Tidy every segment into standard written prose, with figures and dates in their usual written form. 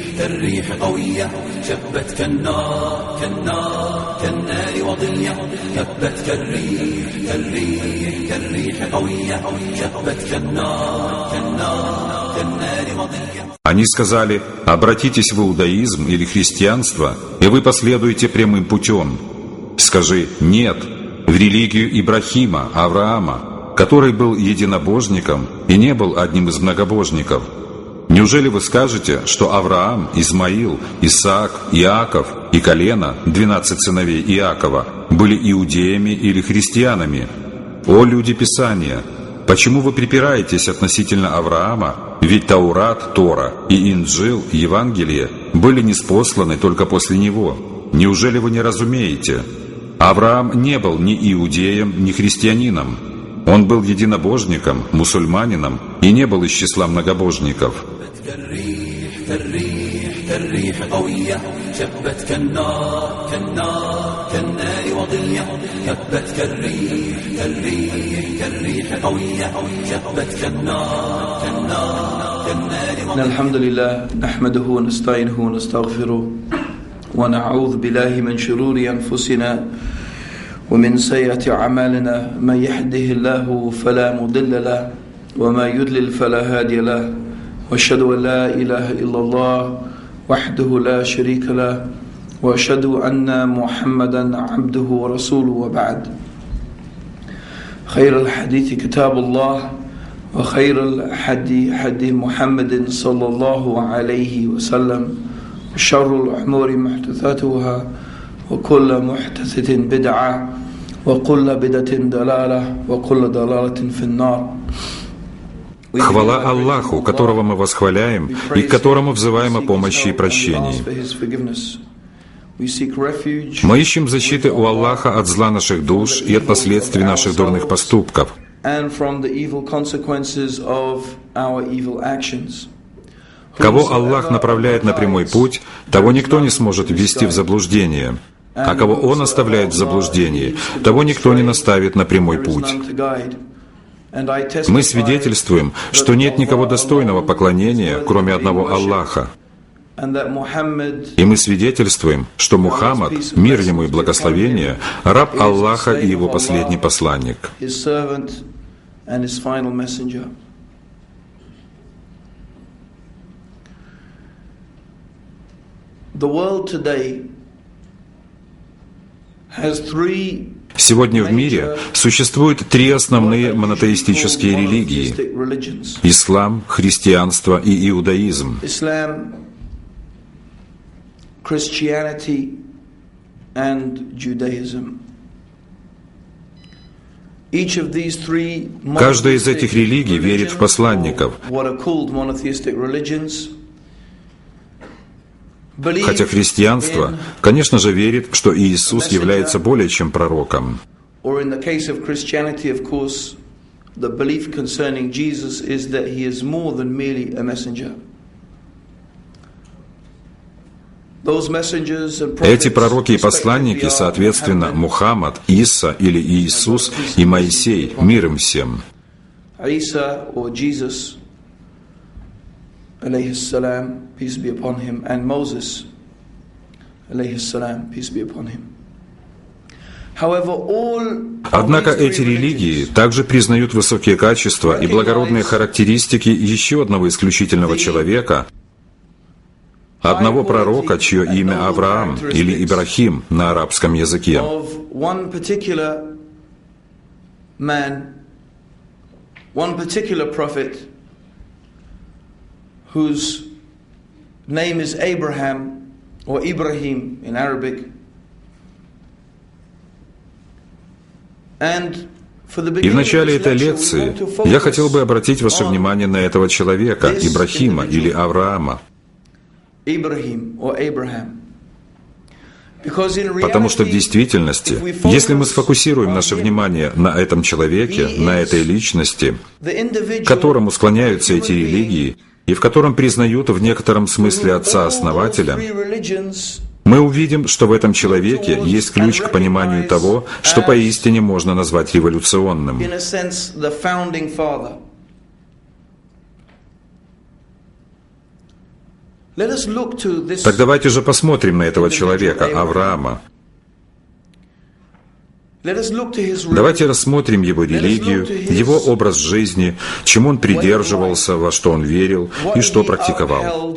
كالريح قوية شبت كالنار وضية هبت كالريح قوية شبت كالنار وضية. Они сказали: обратитесь в иудаизм или христианство, и вы последуете прямым путем. Скажи: нет, в религию Ибрахима, Авраама, который был единобожником и не был одним из многобожников. Неужели вы скажете, что Авраам, Измаил, Исаак, Иаков и колено, 12 сыновей Иакова, были иудеями или христианами? О люди Писания! Почему вы припираетесь относительно Авраама? Ведь Таурат, Тора и Инджил, Евангелие, были ниспосланы только после него. Неужели вы не разумеете? Авраам не был ни иудеем, ни христианином. Он был единобожником, мусульманином и не был из числа многобожников. كالريح قوية شبت كالنار وضية هبت كالريح قوية شبت كالنار. الحمد لله نحمده ونستعينه ونستغفره ونعوذ بالله من شرور أنفسنا ومن سيئات أعمالنا. من يهده الله فلا مضل له وما يضلل فلا هادي له وأشهد أن لا إله إلا الله وحده لا شريك له وأشهد أن محمدا عبده ورسوله وبعد. خير الحديث كتاب الله وخير الحدي محمد صلى الله عليه وسلم وشر الأمور محدثاتها وكل محدثة بدعة وكل بدعة ضلالة وكل ضلالة في النار. Хвала Аллаху, которого мы восхваляем и к которому взываем о помощи и прощении. Мы ищем защиты у Аллаха от зла наших душ и от последствий наших дурных поступков. Кого Аллах направляет на прямой путь, того никто не сможет ввести в заблуждение. А кого Он оставляет в заблуждении, того никто не наставит на прямой путь. Мы свидетельствуем, что нет никого достойного поклонения, кроме одного Аллаха. И мы свидетельствуем, что Мухаммад, мир ему и благословение, раб Аллаха и его последний посланник. Сегодня в мире существует три основные монотеистические религии – ислам, христианство и иудаизм. Каждая из этих религий верит в посланников, хотя христианство, конечно же, верит, что Иисус является более чем пророком. Эти пророки и посланники, соответственно, Мухаммад, Иса или Иисус и Моисей, мир им всем. alayhi salam, peace be upon him, and Moses, alayhi salam, peace be upon him. Однако эти религии также признают высокие качества и благородные характеристики еще одного исключительного человека, одного пророка, чье имя Авраам или Ибрахим на арабском языке. Whose name is Abraham, or Ibrahim in Arabic. И в начале этой лекции я хотел бы обратить ваше внимание на этого человека, Ибрахима или Авраама. Потому что в действительности, если мы сфокусируем наше внимание на этом человеке, на этой личности, к которому склоняются эти религии, и в котором признают в некотором смысле отца-основателя, мы увидим, что в этом человеке есть ключ к пониманию того, что поистине можно назвать революционным. Так давайте же посмотрим на этого человека, Авраама. Давайте рассмотрим его религию, его образ жизни, чему он придерживался, во что он верил и что практиковал.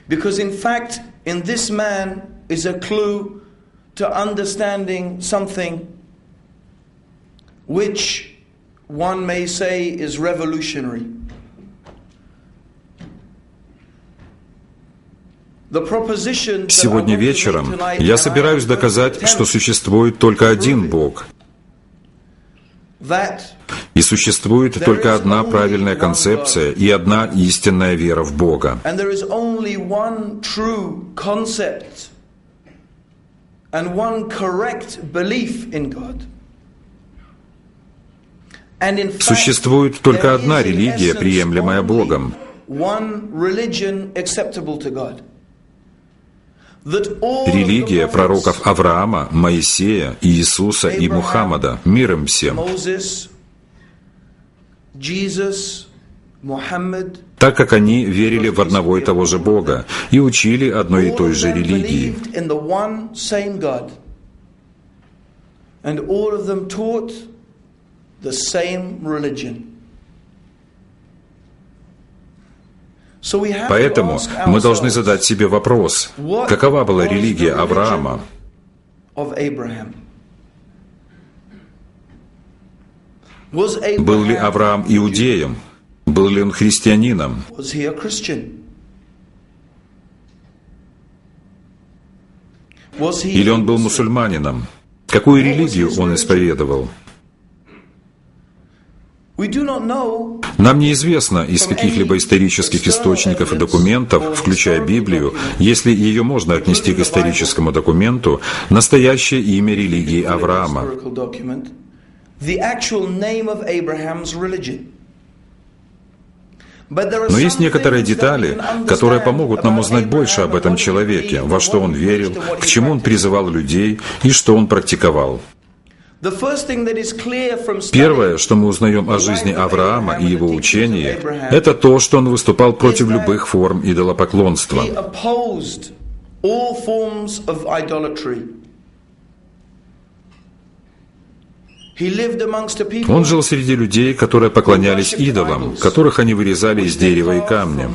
Because in fact, in this man is a clue to understanding something which one may say is revolutionary. Сегодня вечером я собираюсь доказать, что существует только один Бог. И существует только одна правильная концепция и одна истинная вера в Бога. Существует только одна религия, приемлемая Богом. Религия пророков Авраама, Моисея, Иисуса и Мухаммада, мир им всем. Так как они верили в одного и того же Бога и учили одной и той же религии. Поэтому мы должны задать себе вопрос, какова была религия Авраама? Был ли Авраам иудеем? Был ли он христианином? Или он был мусульманином? Какую религию он исповедовал? Нам неизвестно из каких-либо исторических источников и документов, включая Библию, если ее можно отнести к историческому документу, настоящее имя религии Авраама. Но есть некоторые детали, которые помогут нам узнать больше об этом человеке, во что он верил, к чему он призывал людей и что он практиковал. Первое, что мы узнаем о жизни Авраама и его учении, это то, что он выступал против любых форм идолопоклонства. Он жил среди людей, которые поклонялись идолам, которых они вырезали из дерева и камня.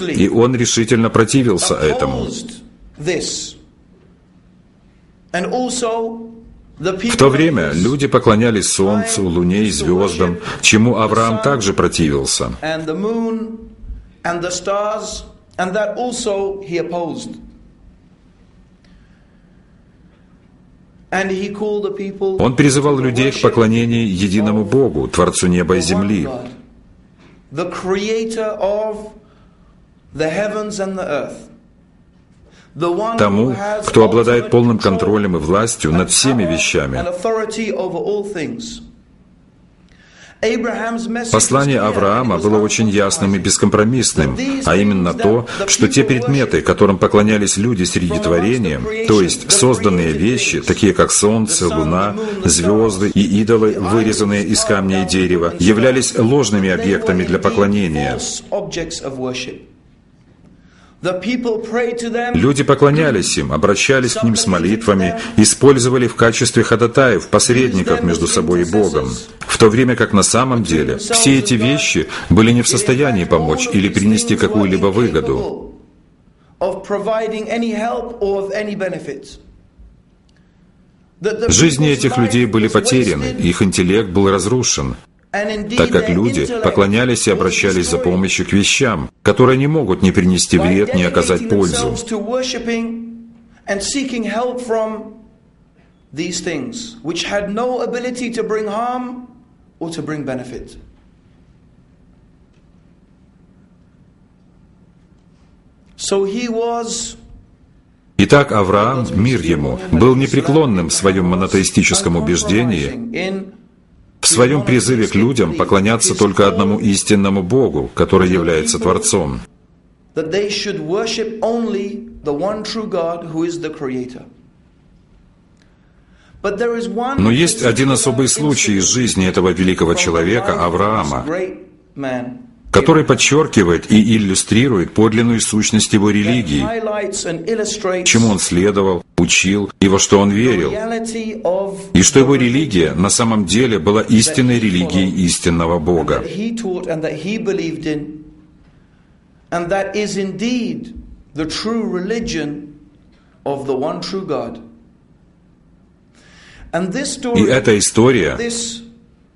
И он решительно противился этому. В то время люди поклонялись солнцу, луне и звездам, чему Авраам также противился. Он призывал людей к поклонению единому Богу, Творцу неба и земли. Тому, кто обладает полным контролем и властью над всеми вещами. Послание Авраама было очень ясным и бескомпромиссным, а именно то, что те предметы, которым поклонялись люди среди творения, то есть созданные вещи, такие как солнце, луна, звезды и идолы, вырезанные из камня и дерева, являлись ложными объектами для поклонения. Люди поклонялись им, обращались к ним с молитвами, использовали в качестве ходатаев, посредников между собой и Богом, в то время как на самом деле все эти вещи были не в состоянии помочь или принести какую-либо выгоду. Жизни этих людей были потеряны, их интеллект был разрушен, так как люди поклонялись и обращались за помощью к вещам, которые не могут ни принести вред, ни оказать пользу. Итак, Авраам, мир ему, был непреклонным в своем монотеистическом убеждении, в своем призыве к людям поклоняться только одному истинному Богу, который является Творцом. Но есть один особый случай из жизни этого великого человека, Авраама, который подчеркивает и иллюстрирует подлинную сущность его религии, чему он следовал, учил и во что он верил, и что его религия на самом деле была истинной религией истинного Бога. И эта история,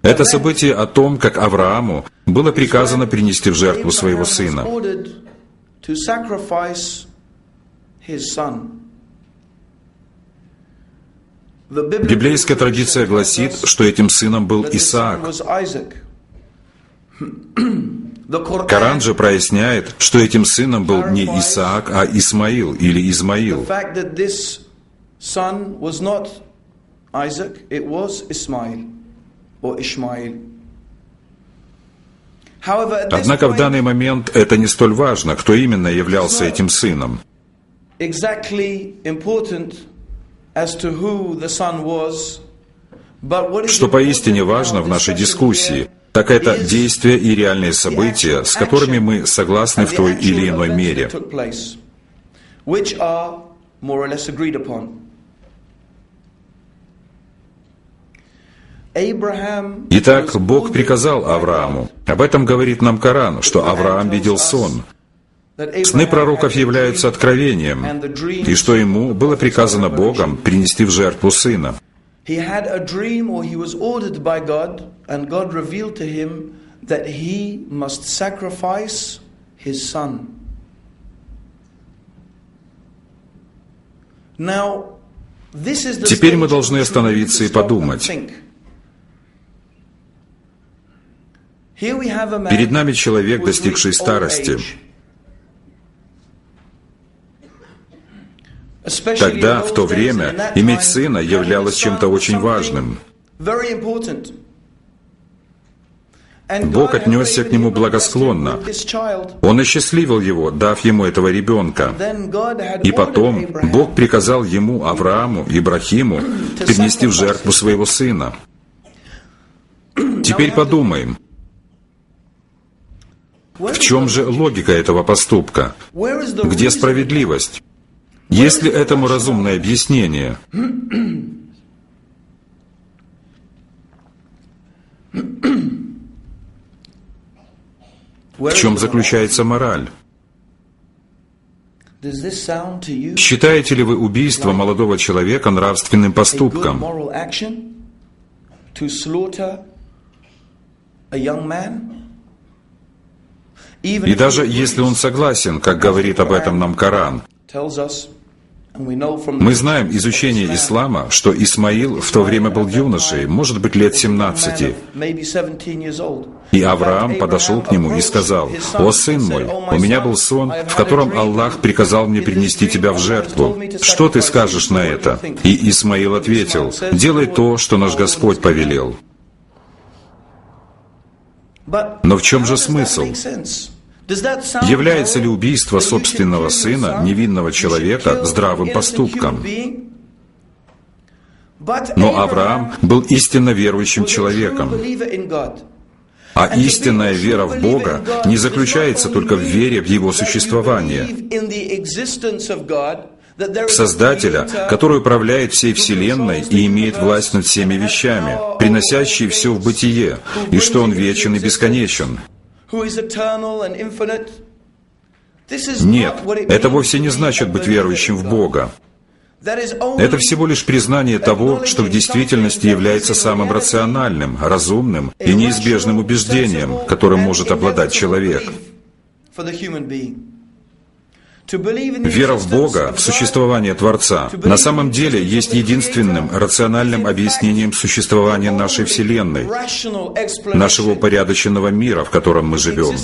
это событие о том, как Аврааму было приказано принести в жертву своего сына. Библейская традиция гласит, что этим сыном был Исаак. Коран же проясняет, что этим сыном был не Исаак, а Исмаил или Измаил. Однако в данный момент это не столь важно, кто именно являлся этим сыном. Что поистине важно в нашей дискуссии, так это действия и реальные события, с которыми мы согласны в той или иной мере. Итак, Бог приказал Аврааму. Об этом говорит нам Коран, что Авраам видел сон. Сны пророков являются откровением, и что ему было приказано Богом принести в жертву сына. Теперь мы должны остановиться и подумать. Перед нами человек, достигший старости. Тогда, в то время, иметь сына являлось чем-то очень важным. Бог отнесся к нему благосклонно. Он осчастливил его, дав ему этого ребенка. И потом Бог приказал ему, Аврааму, Ибрахиму, принести в жертву своего сына. Теперь подумаем. В чем же логика этого поступка? Где справедливость? Есть ли этому разумное объяснение? В чем заключается мораль? Считаете ли вы убийство молодого человека нравственным поступком? И даже если он согласен, как говорит об этом нам Коран, мы знаем из учения ислама, что Исмаил в то время был юношей, может быть, лет 17. И Авраам подошел к нему и сказал: «О, сын мой, у меня был сон, в котором Аллах приказал мне принести тебя в жертву. Что ты скажешь на это?» И Исмаил ответил: «Делай то, что наш Господь повелел». Но в чем же смысл? Является ли убийство собственного сына, невинного человека, здравым поступком? Но Авраам был истинно верующим человеком. А истинная вера в Бога не заключается только в вере в Его существование, в Создателя, который управляет всей Вселенной и имеет власть над всеми вещами, приносящий все в бытие, и что Он вечен и бесконечен. Нет, это вовсе не значит быть верующим в Бога. Это всего лишь признание того, что в действительности является самым рациональным, разумным и неизбежным убеждением, которым может обладать человек. Вера в Бога, в существование Творца, на самом деле есть единственным рациональным объяснением существования нашей Вселенной, нашего упорядоченного мира, в котором мы живем.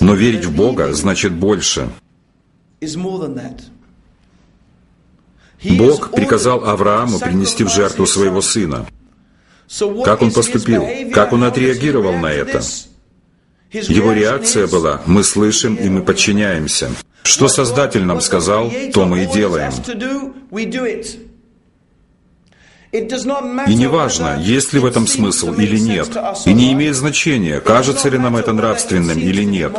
Но верить в Бога значит больше. Бог приказал Аврааму принести в жертву своего сына. Как он поступил? Как он отреагировал на это? Его реакция была: мы слышим и мы подчиняемся. Что Создатель нам сказал, то мы и делаем. И неважно, есть ли в этом смысл или нет, и не имеет значения, кажется ли нам это нравственным или нет.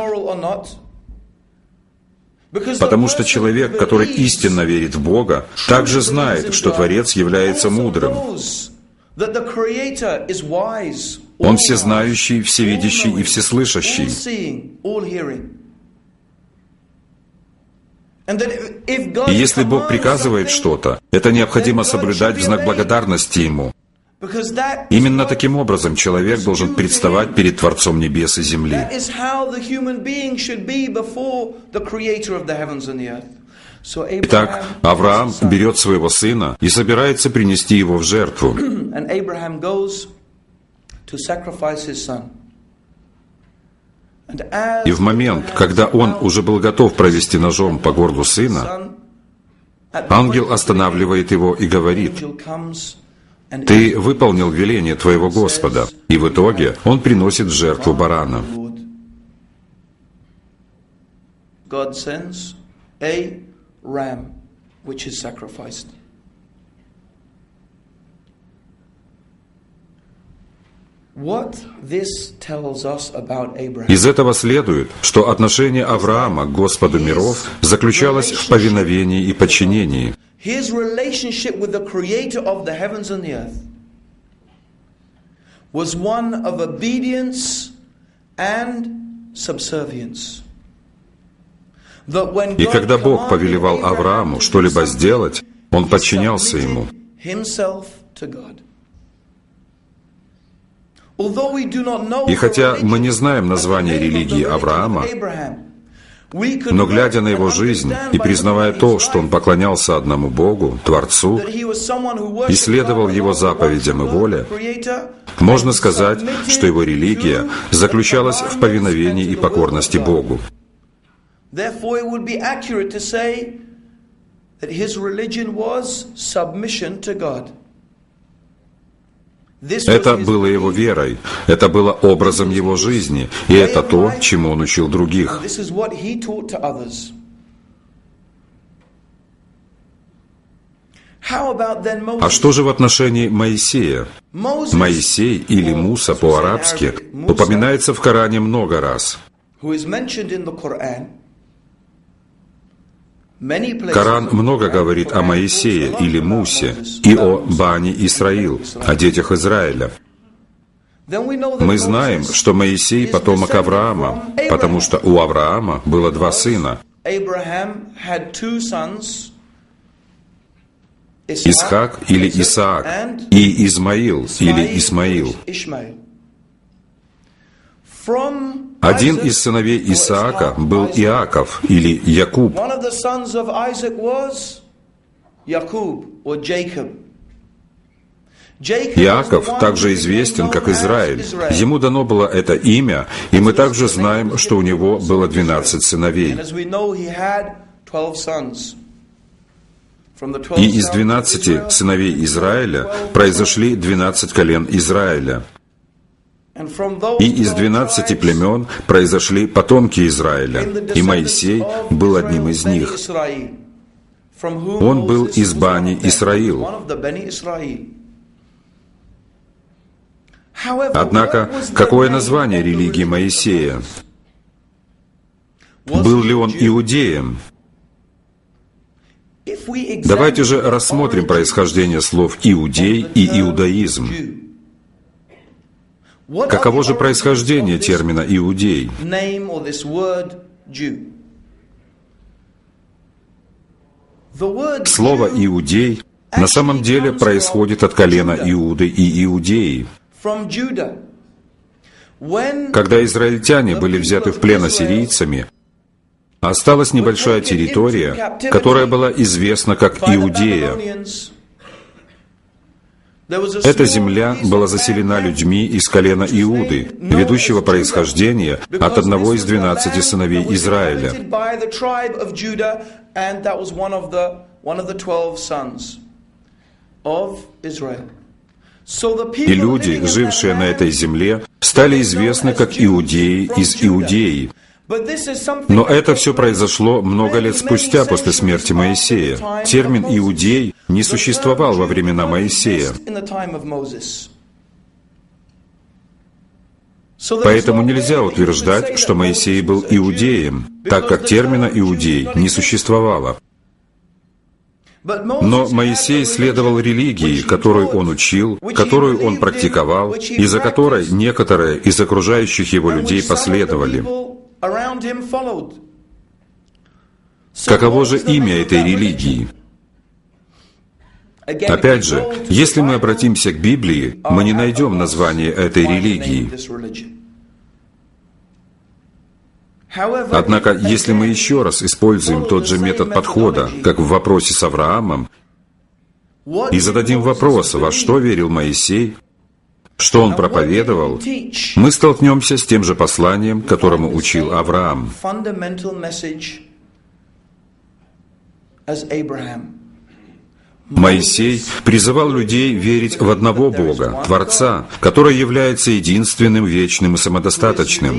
Потому что человек, который истинно верит в Бога, также знает, что Творец является мудрым. Он всезнающий, всевидящий и всеслышащий. И если Бог приказывает что-то, это необходимо соблюдать в знак благодарности Ему. Именно таким образом человек должен представать перед Творцом небес и земли. Итак, Авраам берет своего сына и собирается принести его в жертву. И в момент, когда он уже был готов провести ножом по горлу сына, ангел останавливает его и говорит: «Ты выполнил веление твоего Господа». И в итоге он приносит в жертву барана. Из этого следует, что отношение Авраама к Господу миров заключалось в повиновении и подчинении. His relationship with the Creator of the heavens and the earth was one of obedience and subservience. И когда Бог повелевал Аврааму что-либо сделать, он подчинялся Ему. И хотя мы не знаем название религии Авраама, но, глядя на его жизнь и признавая то, что он поклонялся одному Богу, Творцу, и следовал Его заповедям и воле, можно сказать, что его религия заключалась в повиновении и покорности Богу. Это было его верой, это было образом его жизни, и это то, чему он учил других. А что же в отношении Моисея? Моисей или Муса по-арабски упоминается в Коране много раз. Коран много говорит о Моисее или Мусе и о Бани Исраил, о детях Израиля. Мы знаем, что Моисей — потомок Авраама, потому что у Авраама было два сына — Исхак или Исаак и Измаил или Исмаил. Один из сыновей Исаака был Иаков или Якуб. Иаков также известен как Израиль. Ему дано было это имя, и мы также знаем, что у него было 12 сыновей. И из 12 сыновей Израиля произошли 12 колен Израиля. И из 12 племен произошли потомки Израиля, и Моисей был одним из них. Он был из Бани Исраил. Однако, какое название религии Моисея? Был ли он иудеем? Давайте же рассмотрим происхождение слов «иудей» и «иудаизм». Каково же происхождение термина «иудей»? Слово «иудей» на самом деле происходит от колена Иуды и Иудеи. Когда израильтяне были взяты в плен ассирийцами, осталась небольшая территория, которая была известна как Иудея. Эта земля была заселена людьми из колена Иуды, ведущего происхождения от одного из 12 сыновей Израиля. И люди, жившие на этой земле, стали известны как иудеи из Иудеи. Но это все произошло много лет спустя после смерти Моисея. Термин «иудей» не существовал во времена Моисея. Поэтому нельзя утверждать, что Моисей был иудеем, так как термина «иудей» не существовало. Но Моисей следовал религии, которую он учил, которую он практиковал, и за которой некоторые из окружающих его людей последовали. Каково же имя этой религии? Опять же, если мы обратимся к Библии, мы не найдем название этой религии. Однако, если мы еще раз используем тот же метод подхода, как в вопросе с Авраамом, и зададим вопрос, во что верил Моисей, что он проповедовал, мы столкнемся с тем же посланием, которому учил Авраам. Моисей призывал людей верить в одного Бога, Творца, который является единственным, вечным и самодостаточным.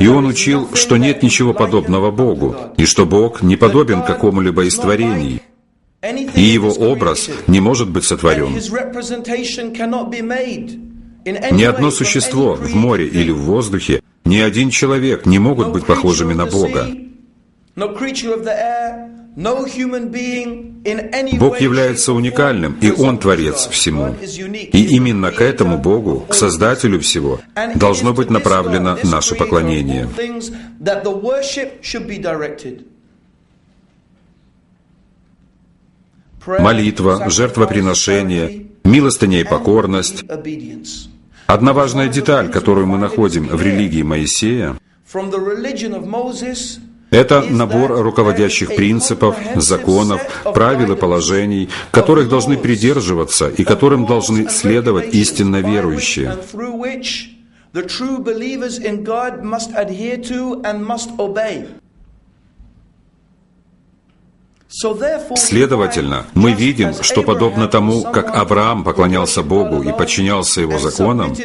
И он учил, что нет ничего подобного Богу, и что Бог не подобен какому-либо из творений, и Его образ не может быть сотворен. Ни одно существо в море или в воздухе, ни один человек не могут быть похожими на Бога. Бог является уникальным, и Он Творец всему. И именно к этому Богу, к Создателю всего, должно быть направлено наше поклонение. Молитва, жертвоприношение, милостыня и покорность. Одна важная деталь, которую мы находим в религии Моисея, это набор руководящих принципов, законов, правил и положений, которых должны придерживаться и которым должны следовать истинно верующие. Следовательно, мы видим, что подобно тому, как Авраам поклонялся Богу и подчинялся Его законам,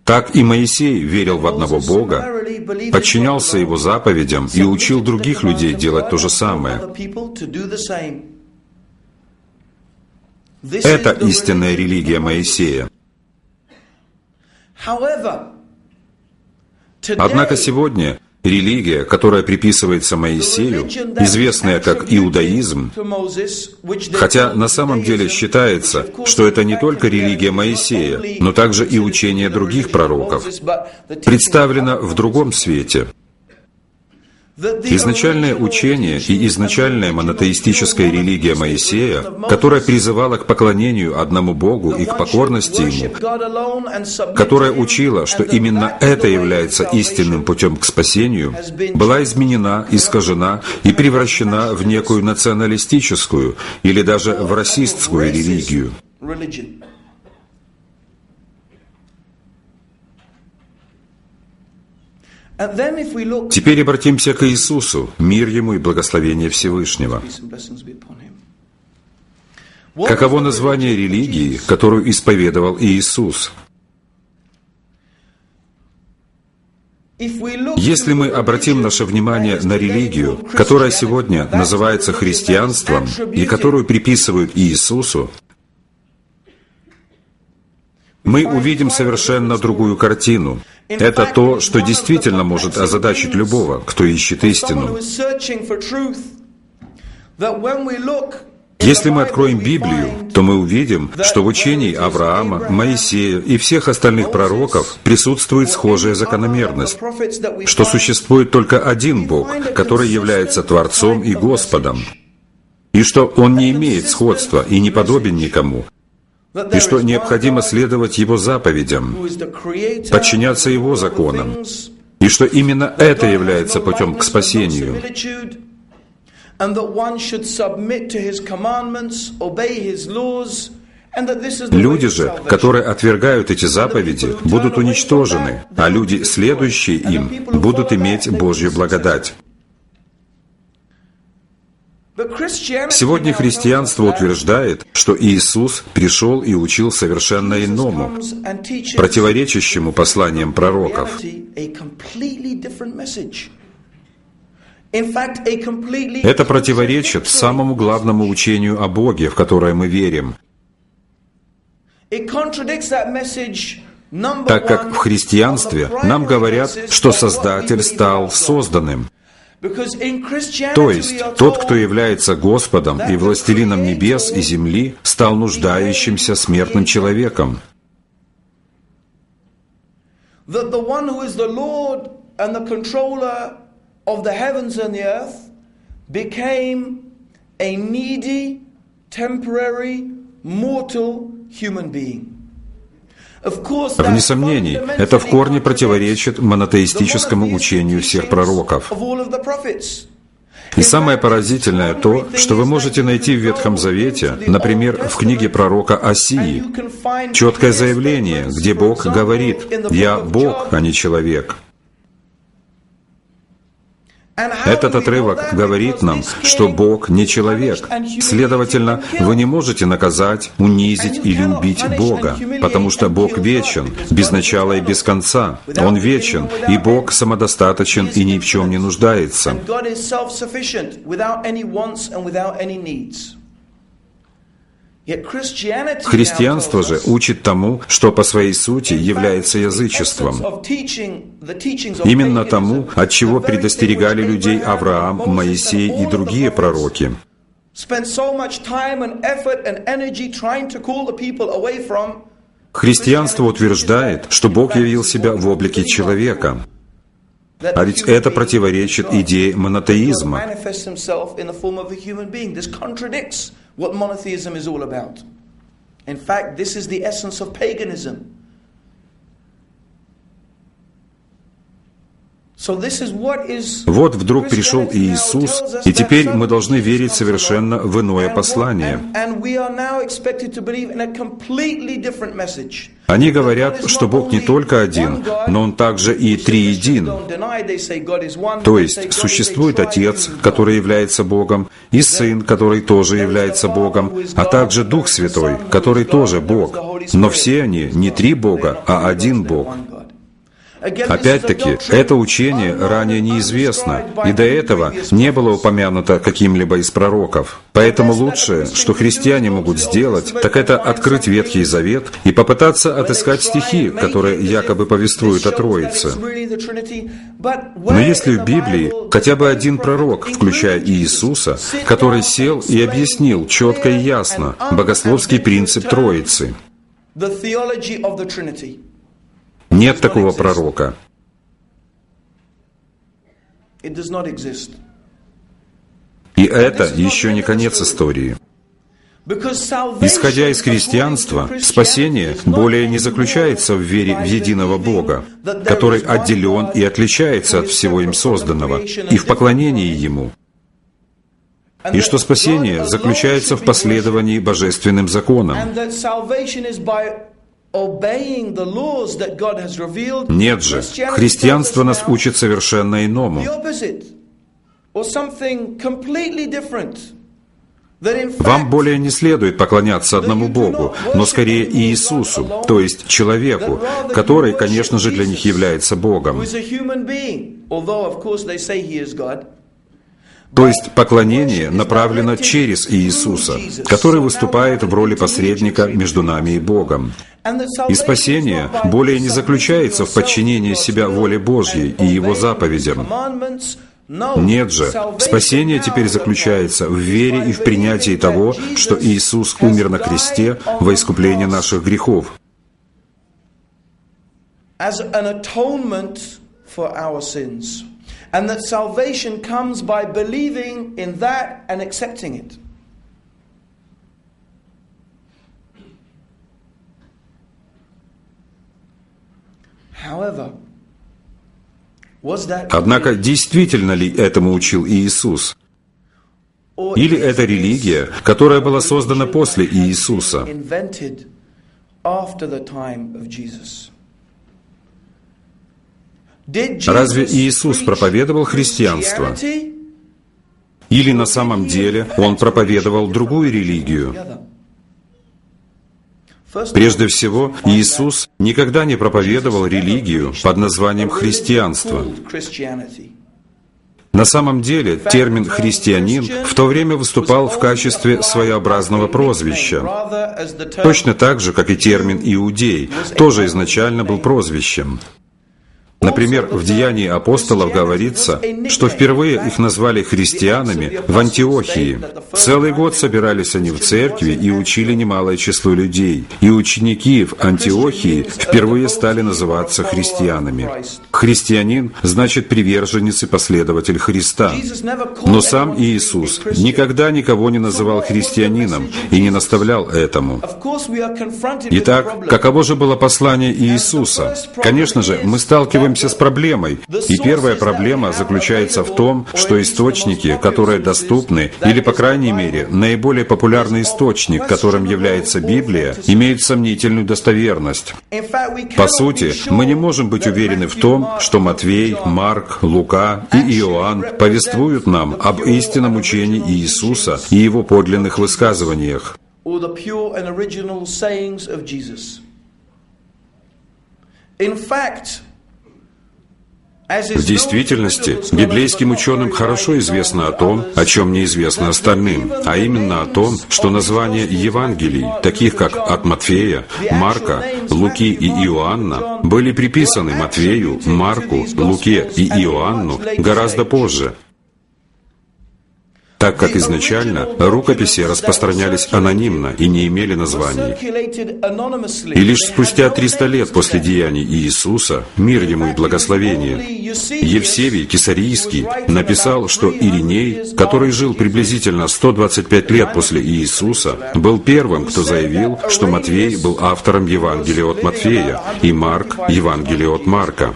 так и Моисей верил в одного Бога, подчинялся Его заповедям и учил других людей делать то же самое. Это истинная религия Моисея. Однако сегодня религия, которая приписывается Моисею, известная как иудаизм, хотя на самом деле считается, что это не только религия Моисея, но также и учение других пророков, представлена в другом свете. Изначальное учение и изначальная монотеистическая религия Моисея, которая призывала к поклонению одному Богу и к покорности Ему, которая учила, что именно это является истинным путем к спасению, была изменена, искажена и превращена в некую националистическую или даже в расистскую религию. Теперь обратимся к Иисусу, мир Ему и благословение Всевышнего. Каково название религии, которую исповедовал Иисус? Если мы обратим наше внимание на религию, которая сегодня называется христианством и которую приписывают Иисусу, мы увидим совершенно другую картину. Это то, что действительно может озадачить любого, кто ищет истину. Если мы откроем Библию, то мы увидим, что в учении Авраама, Моисея и всех остальных пророков присутствует схожая закономерность, что существует только один Бог, который является Творцом и Господом, и что Он не имеет сходства и не подобен никому, и что необходимо следовать Его заповедям, подчиняться Его законам, и что именно это является путем к спасению. Люди же, которые отвергают эти заповеди, будут уничтожены, а люди, следующие им, будут иметь Божью благодать. Сегодня христианство утверждает, что Иисус пришел и учил совершенно иному, противоречащему посланиям пророков. Это противоречит самому главному учению о Боге, в которое мы верим, так как в христианстве нам говорят, что Создатель стал созданным. То есть, тот, кто является Господом и властелином небес и земли, стал нуждающимся смертным человеком. Вне сомнений, это в корне противоречит монотеистическому учению всех пророков. И самое поразительное то, что вы можете найти в Ветхом Завете, например, в книге пророка Осии, четкое заявление, где Бог говорит: «Я Бог, а не человек». Этот отрывок говорит нам, что Бог не человек. Следовательно, вы не можете наказать, унизить или убить Бога, потому что Бог вечен, без начала и без конца. Он вечен, и Бог самодостаточен и ни в чем не нуждается. Христианство же учит тому, что по своей сути является язычеством. Именно тому, от чего предостерегали людей Авраам, Моисей и другие пророки. Христианство утверждает, что Бог явил себя в облике человека. А ведь это противоречит идее монотеизма. What monotheism is all about. In fact, this is the essence of paganism. Вот вдруг пришел Иисус, и теперь мы должны верить совершенно в иное послание. Они говорят, что Бог не только один, но Он также и триедин. То есть существует Отец, который является Богом, и Сын, который тоже является Богом, а также Дух Святой, который тоже Бог. Но все они не три Бога, а один Бог. Опять-таки, это учение ранее неизвестно, и до этого не было упомянуто каким-либо из пророков. Поэтому лучшее, что христиане могут сделать, так это открыть Ветхий Завет и попытаться отыскать стихи, которые якобы повествуют о Троице. Но есть ли в Библии хотя бы один пророк, включая Иисуса, который сел и объяснил четко и ясно богословский принцип Троицы? Нет такого пророка. И это еще не конец истории. Исходя из христианства, спасение более не заключается в вере в единого Бога, который отделен и отличается от всего им созданного, и в поклонении Ему. И что спасение заключается в последовании божественным законам. Нет же, христианство нас учит совершенно иному. Вам более не следует поклоняться одному Богу, но скорее Иисусу, то есть человеку, который, конечно же, для них является Богом. То есть поклонение направлено через Иисуса, который выступает в роли посредника между нами и Богом. И спасение более не заключается в подчинении себя воле Божьей и Его заповедям. Нет же, спасение теперь заключается в вере и в принятии того, что Иисус умер на кресте во искупление наших грехов. And that salvation comes by believing in that and accepting it. Однако, действительно ли этому учил Иисус? Или это религия, которая была создана после Иисуса? Разве Иисус проповедовал христианство? Или на самом деле он проповедовал другую религию? Прежде всего, Иисус никогда не проповедовал религию под названием христианство. На самом деле, термин «христианин» в то время выступал в качестве своеобразного прозвища, точно так же, как и термин «иудей» тоже изначально был прозвищем. Например, в Деянии апостолов говорится, что впервые их назвали христианами в Антиохии. Целый год собирались они в церкви и учили немалое число людей. И ученики в Антиохии впервые стали называться христианами. Христианин значит приверженец и последователь Христа. Но сам Иисус никогда никого не называл христианином и не наставлял этому. Итак, каково же было послание Иисуса? Конечно же, мы сталкиваемся с проблемой. И первая проблема заключается в том, что источники, которые доступны, или, по крайней мере, наиболее популярный источник, которым является Библия, имеют сомнительную достоверность. По сути, мы не можем быть уверены в том, что Матвей, Марк, Лука и Иоанн повествуют нам об истинном учении Иисуса и Его подлинных высказываниях. В действительности, библейским ученым хорошо известно о том, о чем неизвестно остальным, а именно о том, что названия Евангелий, таких как от Матфея, Марка, Луки и Иоанна, были приписаны Матфею, Марку, Луке и Иоанну гораздо позже, так как изначально рукописи распространялись анонимно и не имели названий. И лишь спустя 300 лет после деяний Иисуса, мир ему и благословение, Евсевий Кесарийский написал, что Ириней, который жил приблизительно 125 лет после Иисуса, был первым, кто заявил, что Матвей был автором Евангелия от Матфея и Марк — Евангелия от Марка.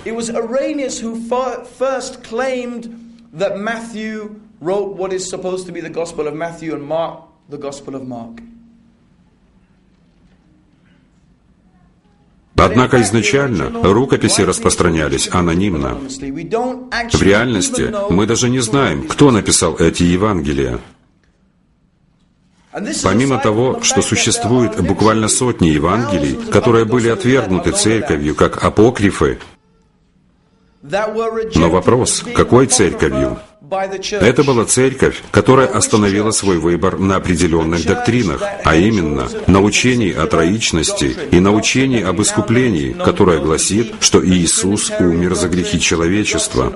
Wrote what is supposed to be the Gospel of Matthew and Mark, the Gospel of Mark. Однако изначально рукописи распространялись анонимно. В реальности мы даже не знаем, кто написал эти Евангелия. Помимо того, что существует буквально сотни Евангелий, которые были отвергнуты церковью как апокрифы, но вопрос, какой церковью? Это была церковь, которая остановила свой выбор на определенных доктринах, а именно на учении о троичности и на учении об искуплении, которое гласит, что Иисус умер за грехи человечества.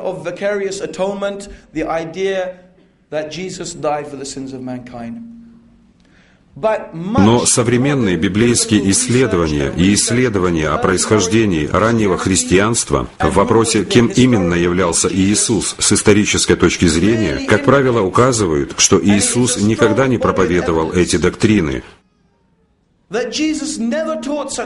Но современные библейские исследования и исследования о происхождении раннего христианства в вопросе, кем именно являлся Иисус с исторической точки зрения, как правило, указывают, что Иисус никогда не проповедовал эти доктрины.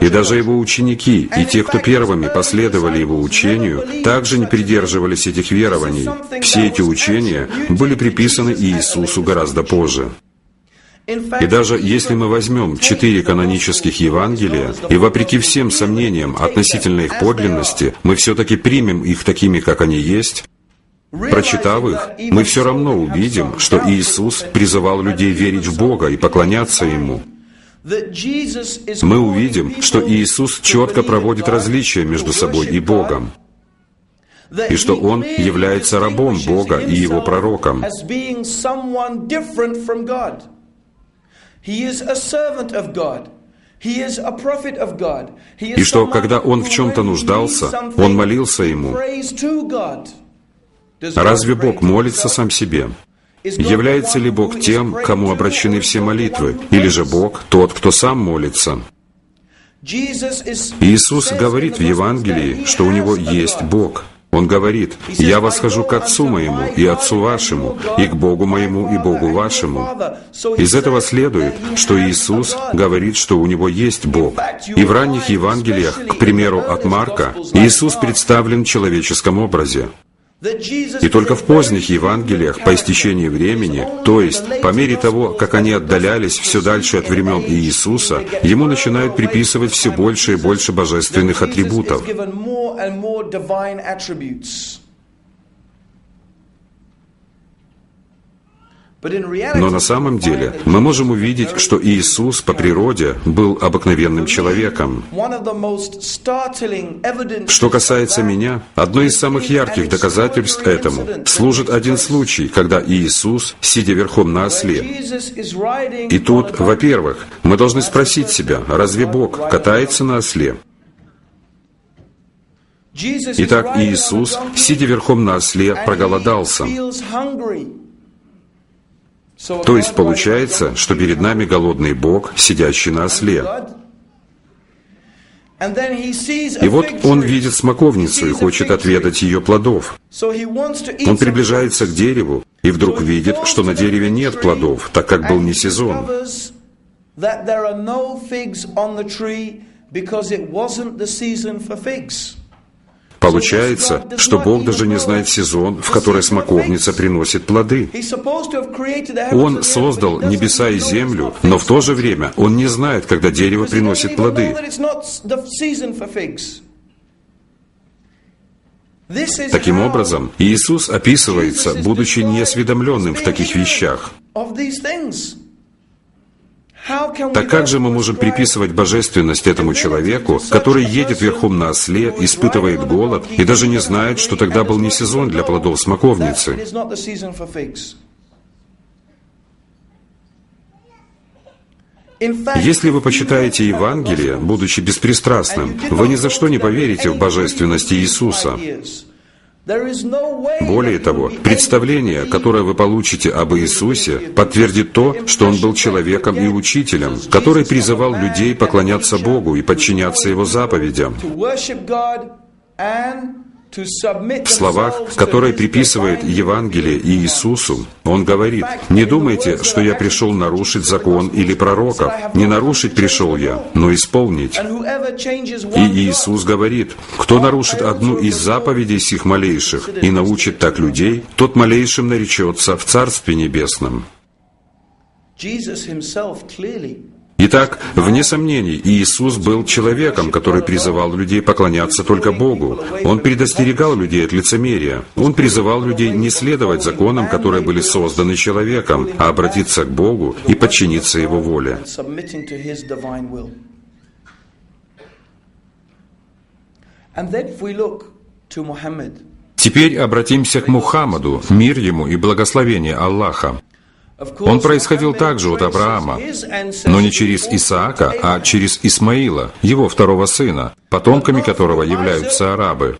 И даже его ученики и те, кто первыми последовали его учению, также не придерживались этих верований. Все эти учения были приписаны Иисусу гораздо позже. И даже если мы возьмем 4 канонических Евангелия, и вопреки всем сомнениям относительно их подлинности, мы все-таки примем их такими, как они есть, прочитав их, мы все равно увидим, что Иисус призывал людей верить в Бога и поклоняться Ему. Мы увидим, что Иисус четко проводит различия между собой и Богом, и что Он является рабом Бога и Его пророком. И что, когда Он в чем-то нуждался, Он молился Ему. Разве Бог молится сам себе? Является ли Бог тем, кому обращены все молитвы? Или же Бог тот, кто сам молится? Иисус говорит в Евангелии, что у Него есть Бог. Он говорит: «Я восхожу к Отцу моему и Отцу вашему, и к Богу моему и Богу вашему». Из этого следует, что Иисус говорит, что у Него есть Бог. И в ранних Евангелиях, к примеру, от Марка, Иисус представлен в человеческом образе. И только в поздних Евангелиях, по истечении времени, то есть по мере того, как они отдалялись все дальше от времен Иисуса, Ему начинают приписывать все больше и больше божественных атрибутов. Но на самом деле мы можем увидеть, что Иисус по природе был обыкновенным человеком. Что касается меня, одно из самых ярких доказательств этому служит один случай, когда Иисус, сидя верхом на осле. И тут, во-первых, мы должны спросить себя, разве Бог катается на осле? Итак, Иисус, сидя верхом на осле, проголодался. То есть получается, что перед нами голодный Бог, сидящий на осле. И вот он видит смоковницу и хочет отведать ее плодов. Он приближается к дереву и вдруг видит, что на дереве нет плодов, так как был не сезон. Получается, что Бог даже не знает сезон, в который смоковница приносит плоды. Он создал небеса и землю, но в то же время Он не знает, когда дерево приносит плоды. Таким образом, Иисус описывается, будучи неосведомленным в таких вещах. Так как же мы можем приписывать божественность этому человеку, который едет верхом на осле, испытывает голод и даже не знает, что тогда был не сезон для плодов смоковницы? Если вы почитаете Евангелие, будучи беспристрастным, вы ни за что не поверите в божественность Иисуса. Более того, представление, которое вы получите об Иисусе, подтвердит то, что Он был человеком и учителем, который призывал людей поклоняться Богу и подчиняться Его заповедям. В словах, которые приписывает Евангелие Иисусу, Он говорит: «Не думайте, что я пришел нарушить закон или пророков. Не нарушить пришел я, но исполнить». И Иисус говорит: «Кто нарушит одну из заповедей сих малейших и научит так людей, тот малейшим наречется в Царстве Небесном». Итак, вне сомнений, Иисус был человеком, который призывал людей поклоняться только Богу. Он предостерегал людей от лицемерия. Он призывал людей не следовать законам, которые были созданы человеком, а обратиться к Богу и подчиниться Его воле. Теперь обратимся к Мухаммаду, мир ему и благословение Аллаха. Он происходил также от Авраама, но не через Исаака, а через Исмаила, его второго сына, потомками которого являются арабы.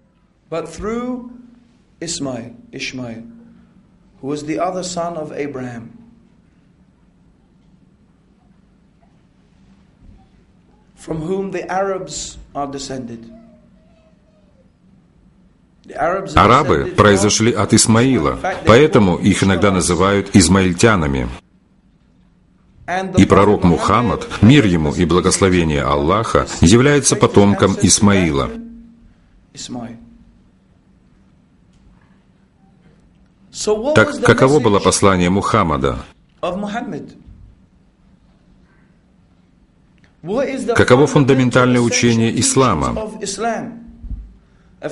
Арабы произошли от Исмаила, поэтому их иногда называют измаильтянами. И пророк Мухаммад, мир ему и благословение Аллаха, является потомком Исмаила. Так каково было послание Мухаммада? Каково фундаментальное учение ислама?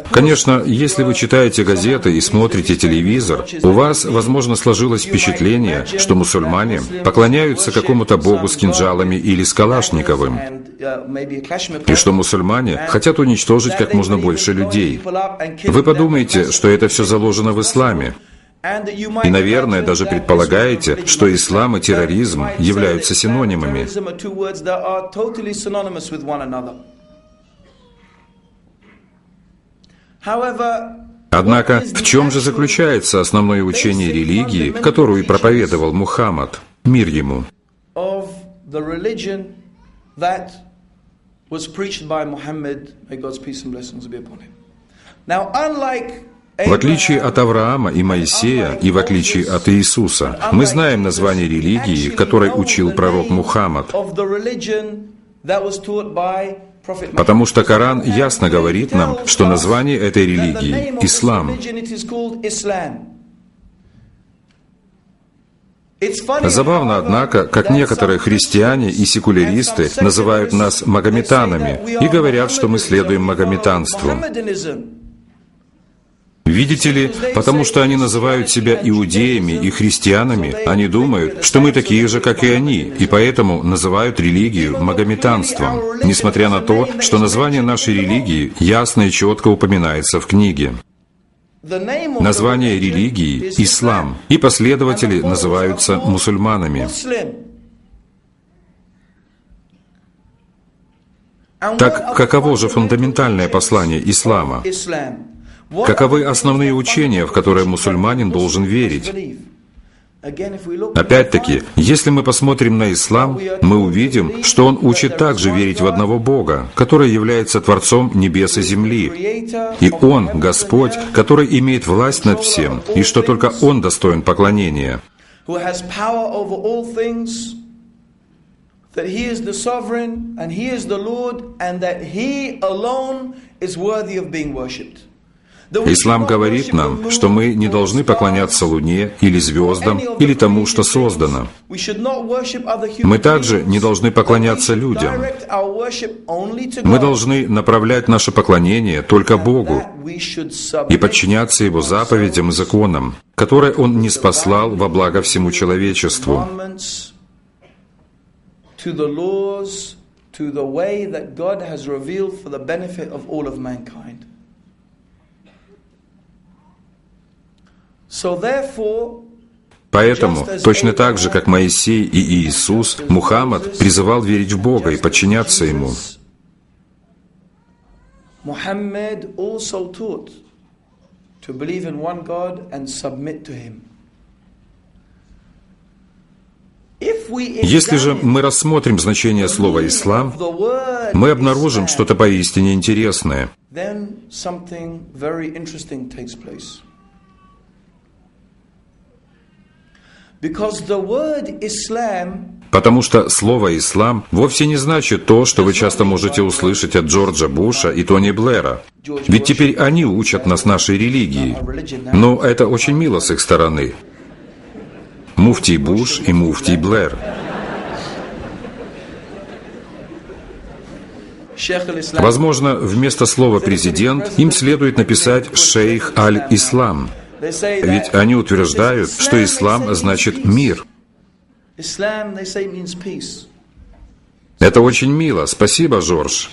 Конечно, если вы читаете газеты и смотрите телевизор, у вас, возможно, сложилось впечатление, что мусульмане поклоняются какому-то богу с кинжалами или с Калашниковым, и что мусульмане хотят уничтожить как можно больше людей. Вы подумаете, что это все заложено в исламе, и, наверное, даже предполагаете, что ислам и терроризм являются синонимами. Однако, в чем же заключается основное учение религии, которую проповедовал Мухаммад, мир ему? В отличие от Авраама и Моисея, и в отличие от Иисуса, мы знаем название религии, которой учил пророк Мухаммад. Потому что Коран ясно говорит нам, что название этой религии – Ислам. Забавно, однако, как некоторые христиане и секуляристы называют нас магометанами и говорят, что мы следуем магометанству. Видите ли, потому что они называют себя иудеями и христианами, они думают, что мы такие же, как и они, и поэтому называют религию магометанством, несмотря на то, что название нашей религии ясно и четко упоминается в книге. Название религии – ислам, и последователи называются мусульманами. Так каково же фундаментальное послание ислама? Каковы основные учения, в которые мусульманин должен верить? Опять-таки, если мы посмотрим на ислам, мы увидим, что он учит также верить в одного Бога, который является Творцом небес и земли. И Он, Господь, который имеет власть над всем, и что только Он достоин поклонения. That He is the sovereign, and He is the Lord, and that He alone is worthy of being worshipped. Ислам говорит нам, что мы не должны поклоняться Луне или звездам, или тому, что создано. Мы также не должны поклоняться людям. Мы должны направлять наше поклонение только Богу и подчиняться Его заповедям и законам, которые Он ниспослал во благо всему человечеству. To the laws, to the way that God has revealed for the benefit of all of mankind. So therefore, поэтому, точно так же, как Моисей и Иисус, Мухаммад призывал верить в Бога и подчиняться Ему. Muhammad also taught to believe in one God and submit to Him. Если же мы рассмотрим значение слова «ислам», мы обнаружим что-то поистине интересное. Потому что слово «ислам» вовсе не значит то, что вы часто можете услышать от Джорджа Буша и Тони Блэра. Ведь теперь они учат нас нашей религии. Но это очень мило с их стороны. Муфтий Буш и муфтий Блэр. Возможно, вместо слова «президент» им следует написать «шейх аль-Ислам». Ведь они утверждают, что ислам значит «мир». Это очень мило. Спасибо, Жорж.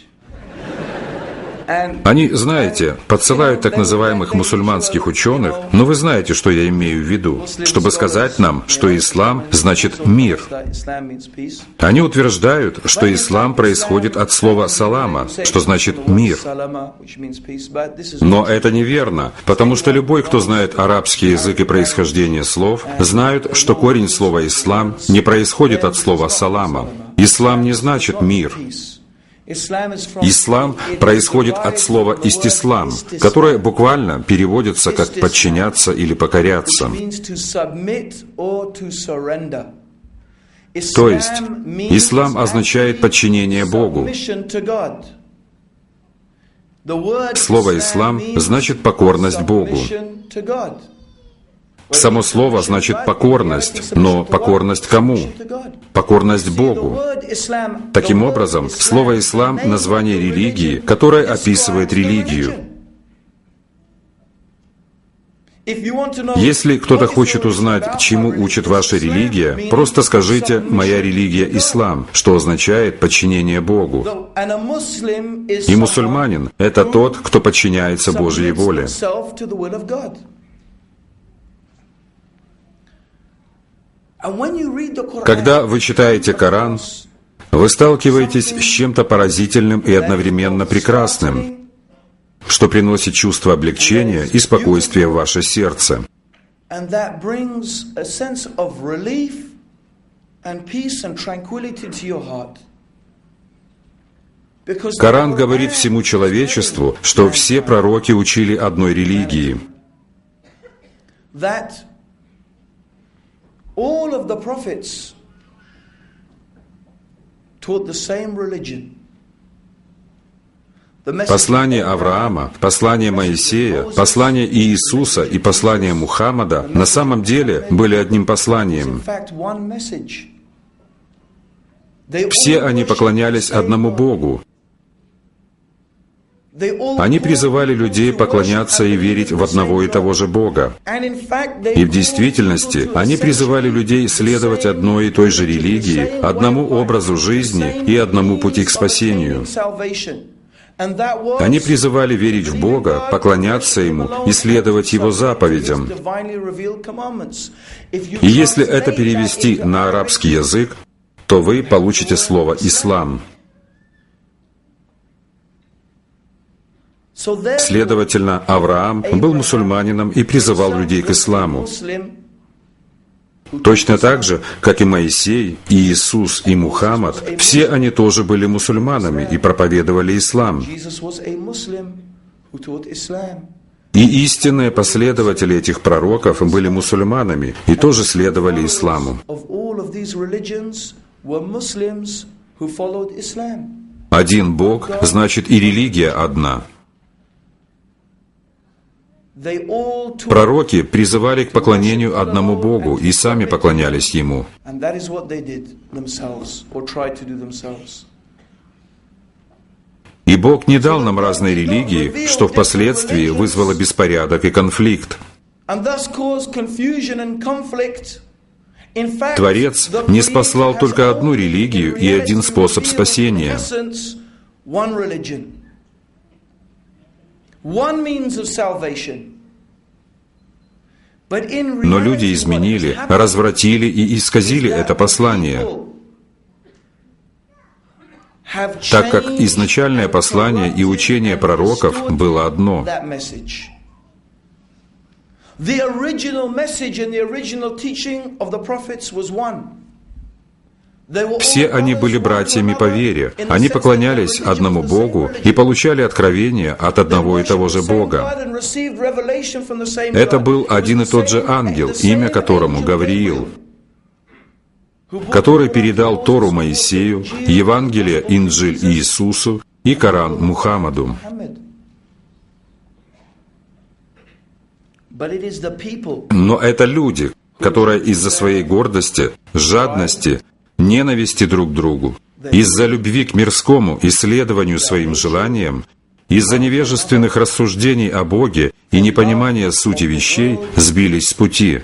Они, знаете, подсылают так называемых мусульманских ученых, но вы знаете, что я имею в виду, чтобы сказать нам, что ислам значит «мир». Они утверждают, что ислам происходит от слова «салама», что значит «мир». Но это неверно, потому что любой, кто знает арабский язык и происхождение слов, знает, что корень слова «ислам» не происходит от слова «салама». Ислам не значит «мир». Ислам происходит от слова «истислам», которое буквально переводится как «подчиняться» или «покоряться». То есть, ислам означает подчинение Богу. Слово «ислам» значит покорность Богу. Само слово значит покорность, но покорность кому? Покорность Богу. Таким образом, слово «ислам» — название религии, которое описывает религию. Если кто-то хочет узнать, чему учит ваша религия, просто скажите «моя религия ислам», что означает подчинение Богу. И мусульманин — это тот, кто подчиняется Божьей воле. Когда вы читаете Коран, вы сталкиваетесь с чем-то поразительным и одновременно прекрасным, что приносит чувство облегчения и спокойствия в ваше сердце. Коран говорит всему человечеству, что все пророки учили одной религии. All of the prophets taught the same religion. Послание Авраама, послание Моисея, послание Иисуса и послание Мухаммада на самом деле были одним посланием. Все они поклонялись одному Богу. Они призывали людей поклоняться и верить в одного и того же Бога. И в действительности они призывали людей следовать одной и той же религии, одному образу жизни и одному пути к спасению. Они призывали верить в Бога, поклоняться Ему и следовать Его заповедям. И если это перевести на арабский язык, то вы получите слово «ислам». Следовательно, Авраам был мусульманином и призывал людей к исламу. Точно так же, как и Моисей, и Иисус, и Мухаммад, все они тоже были мусульманами и проповедовали ислам. И истинные последователи этих пророков были мусульманами и тоже следовали исламу. Один Бог, значит и религия одна. Пророки призывали к поклонению одному Богу и сами поклонялись Ему. И Бог не дал нам разные религии, что впоследствии вызвало беспорядок и конфликт. Творец не спаслал только одну религию и один способ спасения. Но люди изменили, развратили и исказили это послание, так как изначальное послание и учение пророков было одно. Все они были братьями по вере. Они поклонялись одному Богу и получали откровения от одного и того же Бога. Это был один и тот же ангел, имя которому Гавриил, который передал Тору Моисею, Евангелие, Инджиль Иисусу и Коран Мухаммаду. Но это люди, которые из-за своей гордости, жадности, ненависти друг к другу, из-за любви к мирскому исследованию своим желаниям, из-за невежественных рассуждений о Боге и непонимания сути вещей сбились с пути.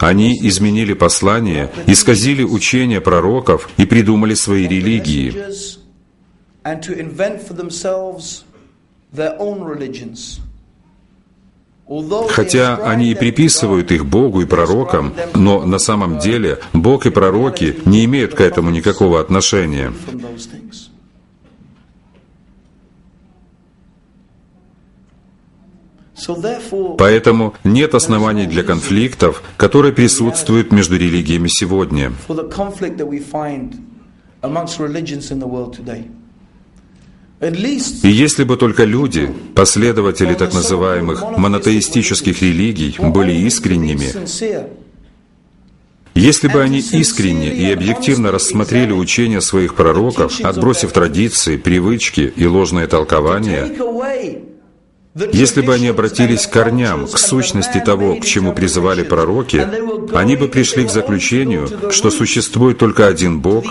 Они изменили послание, исказили учения пророков и придумали свои религии. Хотя они и приписывают их Богу и пророкам, но на самом деле Бог и пророки не имеют к этому никакого отношения. Поэтому нет оснований для конфликтов, которые присутствуют между религиями сегодня. И если бы только люди, последователи так называемых монотеистических религий, были искренними, если бы они искренне и объективно рассмотрели учения своих пророков, отбросив традиции, привычки и ложные толкования, если бы они обратились к корням, к сущности того, к чему призывали пророки, они бы пришли к заключению, что существует только один Бог,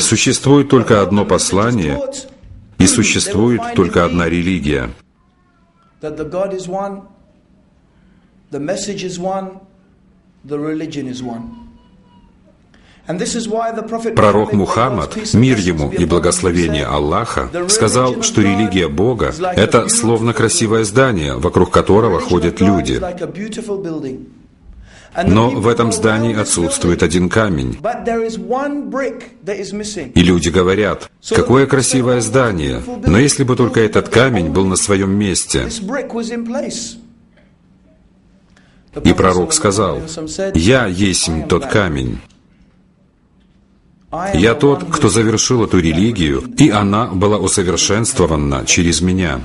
существует только одно послание и существует только одна религия. Пророк Мухаммад, мир ему и благословение Аллаха, сказал, что религия Бога — это словно красивое здание, вокруг которого ходят люди. Но в этом здании отсутствует один камень. И люди говорят: «Какое красивое здание! Но если бы только этот камень был на своем месте». И пророк сказал: «Я есть тот камень. Я тот, кто завершил эту религию, и она была усовершенствована через меня».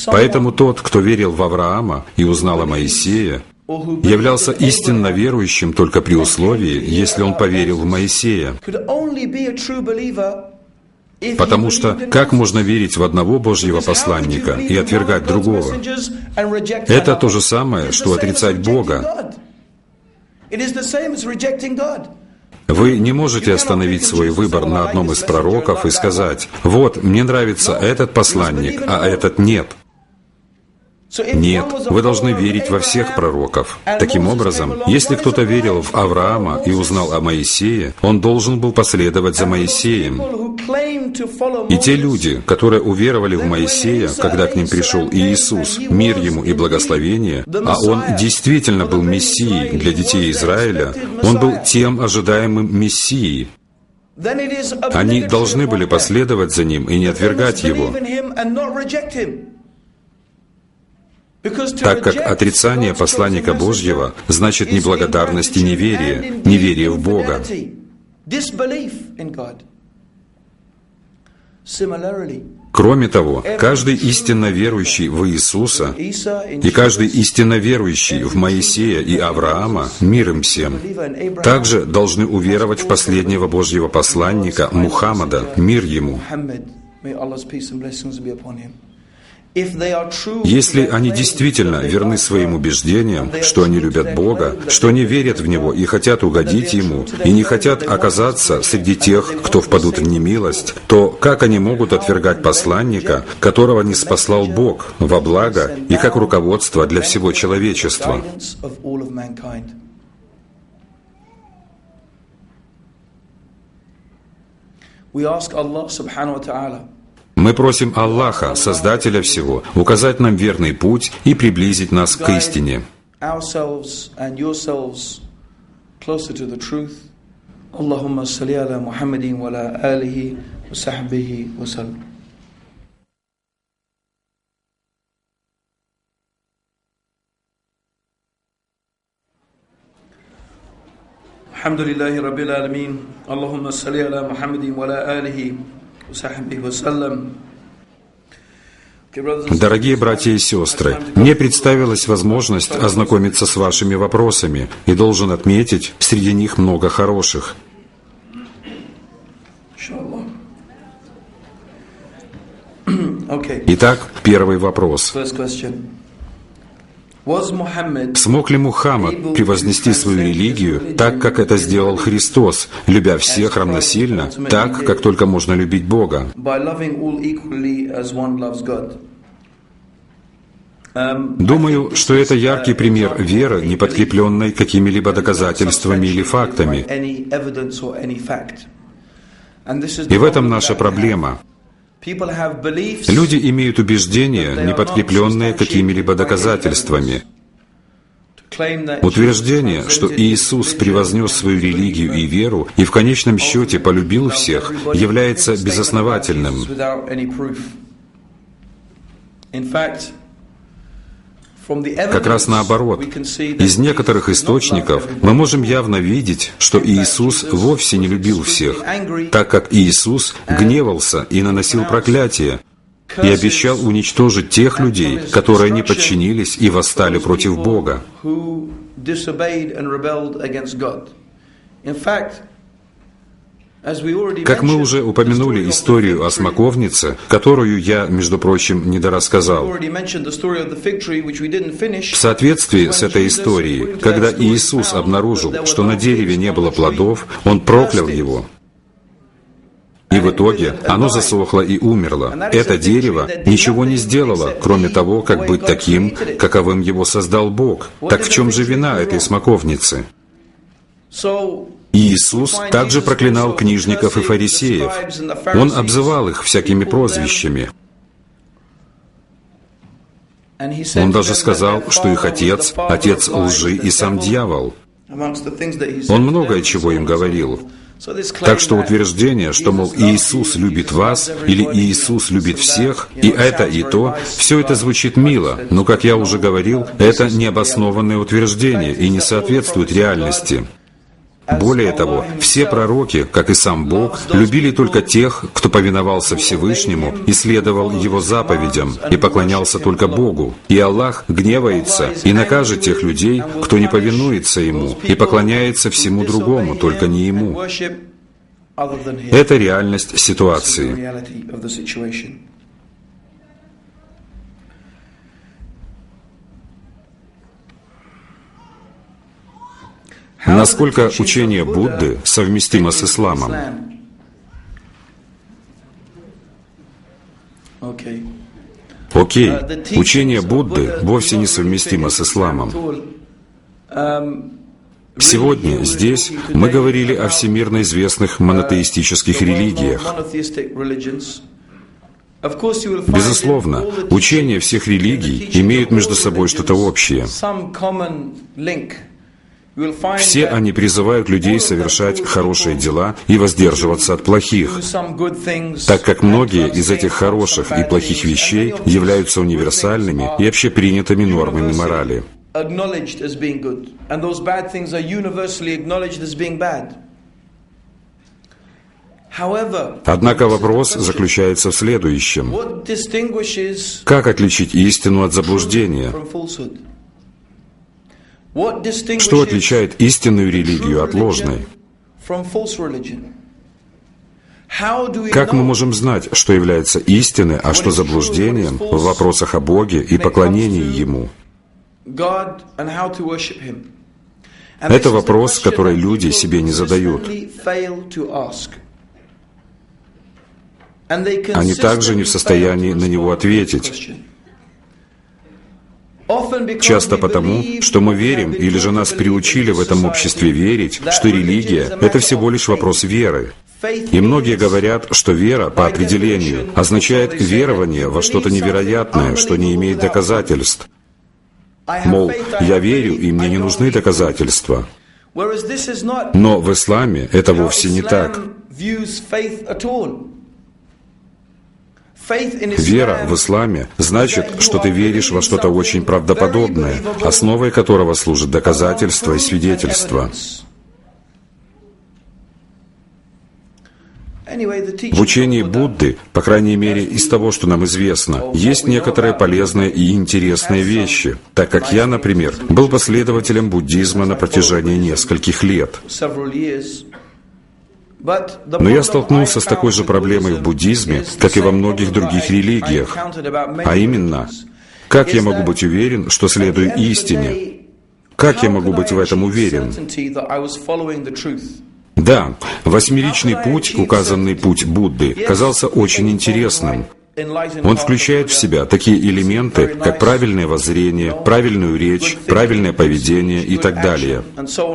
Поэтому тот, кто верил в Авраама и узнал о Моисее, являлся истинно верующим только при условии, если он поверил в Моисея. Потому что как можно верить в одного Божьего посланника и отвергать другого? Это то же самое, что отрицать Бога. Вы не можете остановить свой выбор на одном из пророков и сказать: «Вот, мне нравится этот посланник, а этот нет». Нет, вы должны верить во всех пророков. Таким образом, если кто-то верил в Авраама и узнал о Моисее, он должен был последовать за Моисеем. И те люди, которые уверовали в Моисея, когда к ним пришел Иисус, мир ему и благословение, а он действительно был Мессией для детей Израиля, он был тем ожидаемым Мессией, они должны были последовать за ним и не отвергать его. Так как отрицание посланника Божьего значит неблагодарность и неверие, неверие в Бога. Кроме того, каждый истинно верующий в Иисуса и каждый истинно верующий в Моисея и Авраама, мир им всем, также должны уверовать в последнего Божьего посланника Мухаммада, мир ему. Если они действительно верны своим убеждениям, что они любят Бога, что они верят в Него и хотят угодить Ему, и не хотят оказаться среди тех, кто впадут в немилость, то как они могут отвергать посланника, которого не спаслал Бог, во благо и как руководство для всего человечества? Мы просим Аллаха, Создателя всего, указать нам верный путь и приблизить нас к истине. Аллахумма салли аля Мухаммадин ва аля алихи ва сахбихи ва саллям. Алхамдулиллахи раббил аламин. Аллахумма салли аля Мухаммадин ва аля алихи. Дорогие братья и сестры, мне представилась возможность ознакомиться с вашими вопросами, и должен отметить, среди них много хороших. Итак, первый вопрос. Смог ли Мухаммад превознести свою религию так, как это сделал Христос, любя всех равносильно, так, как только можно любить Бога? Думаю, что это яркий пример веры, не подкрепленной какими-либо доказательствами или фактами. И в этом наша проблема. Люди имеют убеждения, не подкрепленные какими-либо доказательствами. Утверждение, что Иисус превознес свою религию и веру и в конечном счете полюбил всех, является безосновательным. Как раз наоборот. Из некоторых источников мы можем явно видеть, что Иисус вовсе не любил всех, так как Иисус гневался и наносил проклятие, и обещал уничтожить тех людей, которые не подчинились и восстали против Бога. Как мы уже упомянули историю о смоковнице, которую я, между прочим, недорассказал. В соответствии с этой историей, когда Иисус обнаружил, что на дереве не было плодов, Он проклял его. И в итоге оно засохло и умерло. Это дерево ничего не сделало, кроме того, как быть таким, каковым его создал Бог. Так в чем же вина этой смоковницы? Иисус также проклинал книжников и фарисеев. Он обзывал их всякими прозвищами. Он даже сказал, что их отец – отец лжи и сам дьявол. Он многое чего им говорил. Так что утверждение, что, мол, Иисус любит вас или Иисус любит всех, и то, все это звучит мило, но, как я уже говорил, это необоснованное утверждение и не соответствует реальности. Более того, все пророки, как и сам Бог, любили только тех, кто повиновался Всевышнему и следовал Его заповедям, и поклонялся только Богу. И Аллах гневается и накажет тех людей, кто не повинуется Ему и поклоняется всему другому, только не Ему. other than here. Это реальность This is the ситуации. reality of the situation. Насколько учение Будды совместимо с исламом? Okay. Окей, учение Будды вовсе не совместимо с исламом. Сегодня здесь мы говорили о всемирно известных монотеистических религиях. Безусловно, учения всех религий имеют между собой что-то общее. Все они призывают людей совершать хорошие дела и воздерживаться от плохих, так как многие из этих хороших и плохих вещей являются универсальными и общепринятыми нормами морали. Однако вопрос заключается в следующем. Как отличить истину от заблуждения? Что отличает истинную религию от ложной? Как мы можем знать, что является истиной, а что заблуждением в вопросах о Боге и поклонении Ему? Это вопрос, который люди себе не задают. Они также не в состоянии на него ответить. Часто потому, что мы верим, или же нас приучили в этом обществе верить, что религия – это всего лишь вопрос веры. И многие говорят, что вера, по определению, означает верование во что-то невероятное, что не имеет доказательств. Мол, я верю, и мне не нужны доказательства. Но в исламе это вовсе не так. Вера в исламе значит, что ты веришь во что-то очень правдоподобное, основой которого служат доказательства и свидетельства. В учении Будды, по крайней мере из того, что нам известно, есть некоторые полезные и интересные вещи, так как я, например, был последователем буддизма на протяжении нескольких лет. Но я столкнулся с такой же проблемой в буддизме, как и во многих других религиях, а именно, как я могу быть уверен, что следую истине? Как я могу быть в этом уверен? Да, восьмеричный путь, указанный путь Будды, казался очень интересным. Он включает в себя такие элементы, как правильное воззрение, правильную речь, правильное поведение и так далее.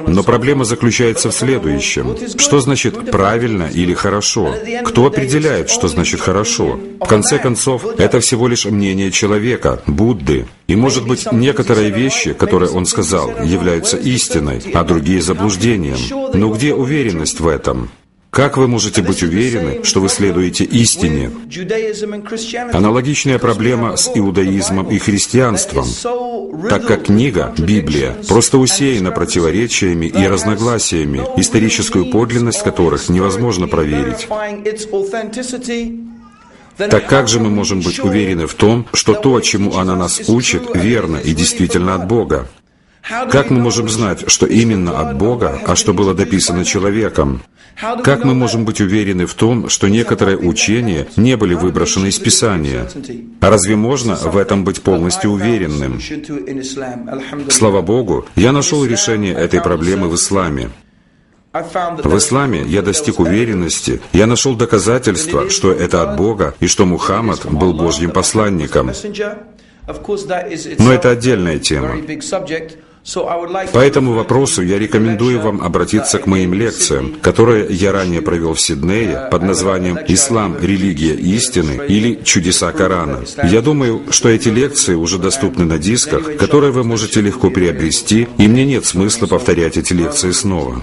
Но проблема заключается в следующем. Что значит «правильно» или «хорошо»? Кто определяет, что значит «хорошо»? В конце концов, это всего лишь мнение человека, Будды. И, может быть, некоторые вещи, которые он сказал, являются истиной, а другие — заблуждением. Но где уверенность в этом? Как вы можете быть уверены, что вы следуете истине? Аналогичная проблема с иудаизмом и христианством, так как книга, Библия, просто усеяна противоречиями и разногласиями, историческую подлинность которых невозможно проверить. Так как же мы можем быть уверены в том, что то, чему она нас учит, верно и действительно от Бога? Как мы можем знать, что именно от Бога, а что было дописано человеком? Как мы можем быть уверены в том, что некоторые учения не были выброшены из Писания? А разве можно в этом быть полностью уверенным? Слава Богу, я нашел решение этой проблемы в исламе. В исламе я достиг уверенности, я нашел доказательства, что это от Бога и что Мухаммад был Божьим посланником. Но это отдельная тема. По этому вопросу я рекомендую вам обратиться к моим лекциям, которые я ранее провел в Сиднее под названием «Ислам. Религия истины» или «Чудеса Корана». Я думаю, что эти лекции уже доступны на дисках, которые вы можете легко приобрести, и мне нет смысла повторять эти лекции снова.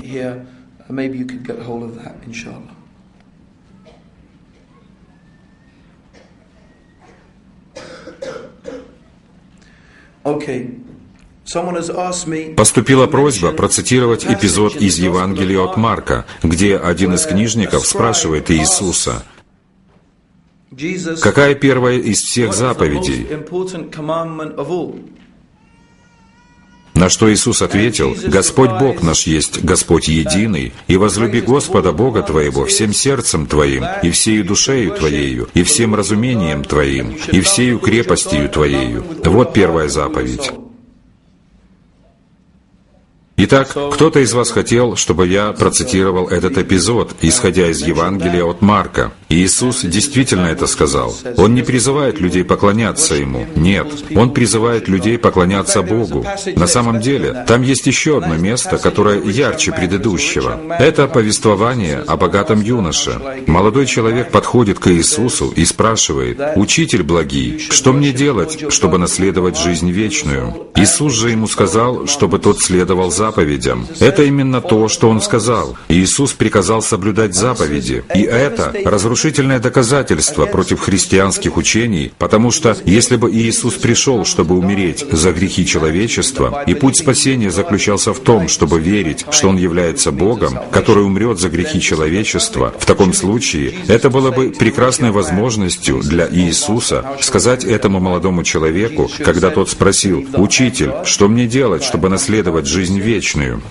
Поступила просьба процитировать эпизод из Евангелия от Марка, где один из книжников спрашивает Иисуса: «Какая первая из всех заповедей?» На что Иисус ответил: «Господь Бог наш есть Господь единый, и возлюби Господа Бога твоего всем сердцем твоим, и всею душею твоею, и всем разумением твоим, и всею крепостью твоею». Вот первая заповедь. Итак, кто-то из вас хотел, чтобы я процитировал этот эпизод, исходя из Евангелия от Марка. И Иисус действительно это сказал. Он не призывает людей поклоняться Ему. Нет, Он призывает людей поклоняться Богу. На самом деле, там есть еще одно место, которое ярче предыдущего. Это повествование о богатом юноше. Молодой человек подходит к Иисусу и спрашивает: «Учитель благий, что мне делать, чтобы наследовать жизнь вечную?» Иисус же ему сказал, чтобы тот следовал заповедям. Это именно то, что Он сказал. Иисус приказал соблюдать заповеди. И это разрушительное доказательство против христианских учений, потому что если бы Иисус пришел, чтобы умереть за грехи человечества, и путь спасения заключался в том, чтобы верить, что Он является Богом, который умрет за грехи человечества, в таком случае это было бы прекрасной возможностью для Иисуса сказать этому молодому человеку, когда тот спросил: «Учитель, что мне делать, чтобы наследовать жизнь вечную?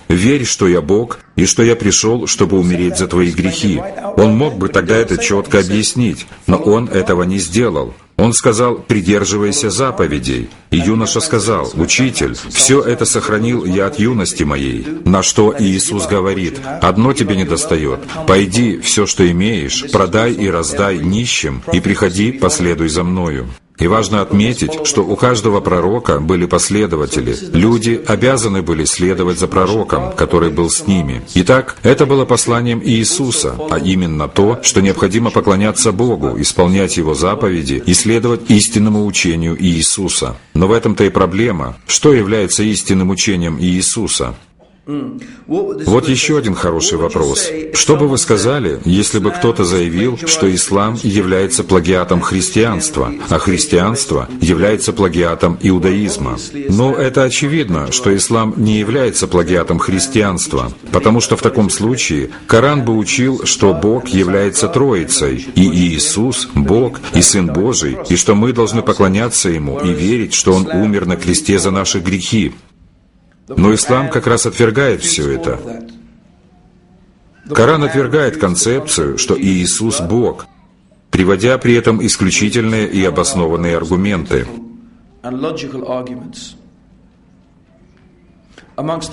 Верь, что я Бог, и что я пришел, чтобы умереть за твои грехи». Он мог бы тогда это четко объяснить, но он этого не сделал. Он сказал: «Придерживайся заповедей». И юноша сказал: «Учитель, все это сохранил я от юности моей». На что Иисус говорит: «Одно тебе недостает. Пойди, все, что имеешь, продай и раздай нищим, и приходи, последуй за Мною». И важно отметить, что у каждого пророка были последователи. Люди обязаны были следовать за пророком, который был с ними. Итак, это было посланием Иисуса, а именно то, что необходимо поклоняться Богу, исполнять Его заповеди и следовать истинному учению Иисуса. Но в этом-то и проблема. Что является истинным учением Иисуса? Вот еще один хороший вопрос. Что бы вы сказали, если бы кто-то заявил, что ислам является плагиатом христианства, а христианство является плагиатом иудаизма? Но это очевидно, что ислам не является плагиатом христианства, потому что в таком случае Коран бы учил, что Бог является Троицей, и Иисус — Бог и Сын Божий, и что мы должны поклоняться Ему и верить, что Он умер на кресте за наши грехи. Но ислам как раз отвергает все это. Коран отвергает концепцию, что Иисус — Бог, приводя при этом исключительные и обоснованные аргументы.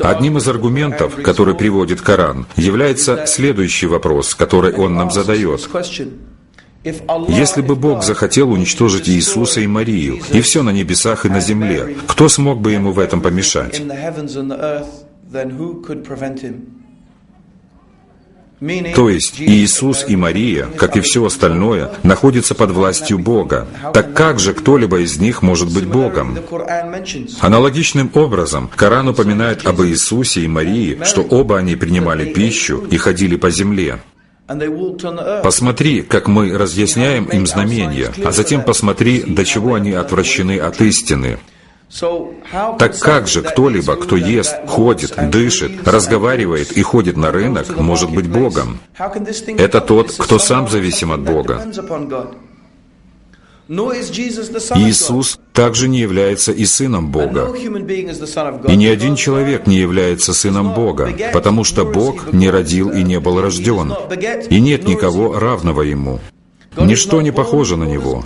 Одним из аргументов, который приводит Коран, является следующий вопрос, который он нам задает. Если бы Бог захотел уничтожить Иисуса и Марию, и все на небесах и на земле, кто смог бы Ему в этом помешать? То есть Иисус и Мария, как и все остальное, находятся под властью Бога. Так как же кто-либо из них может быть Богом? Аналогичным образом Коран упоминает об Иисусе и Марии, что оба они принимали пищу и ходили по земле. Посмотри, как мы разъясняем им знамения, а затем посмотри, до чего они отвращены от истины. Так как же кто-либо, кто ест, ходит, дышит, разговаривает и ходит на рынок, может быть Богом? Это тот, кто сам зависим от Бога. Иисус также не является и Сыном Бога. И ни один человек не является Сыном Бога, потому что Бог не родил и не был рожден, и нет никого равного Ему. Ничто не похоже на Него.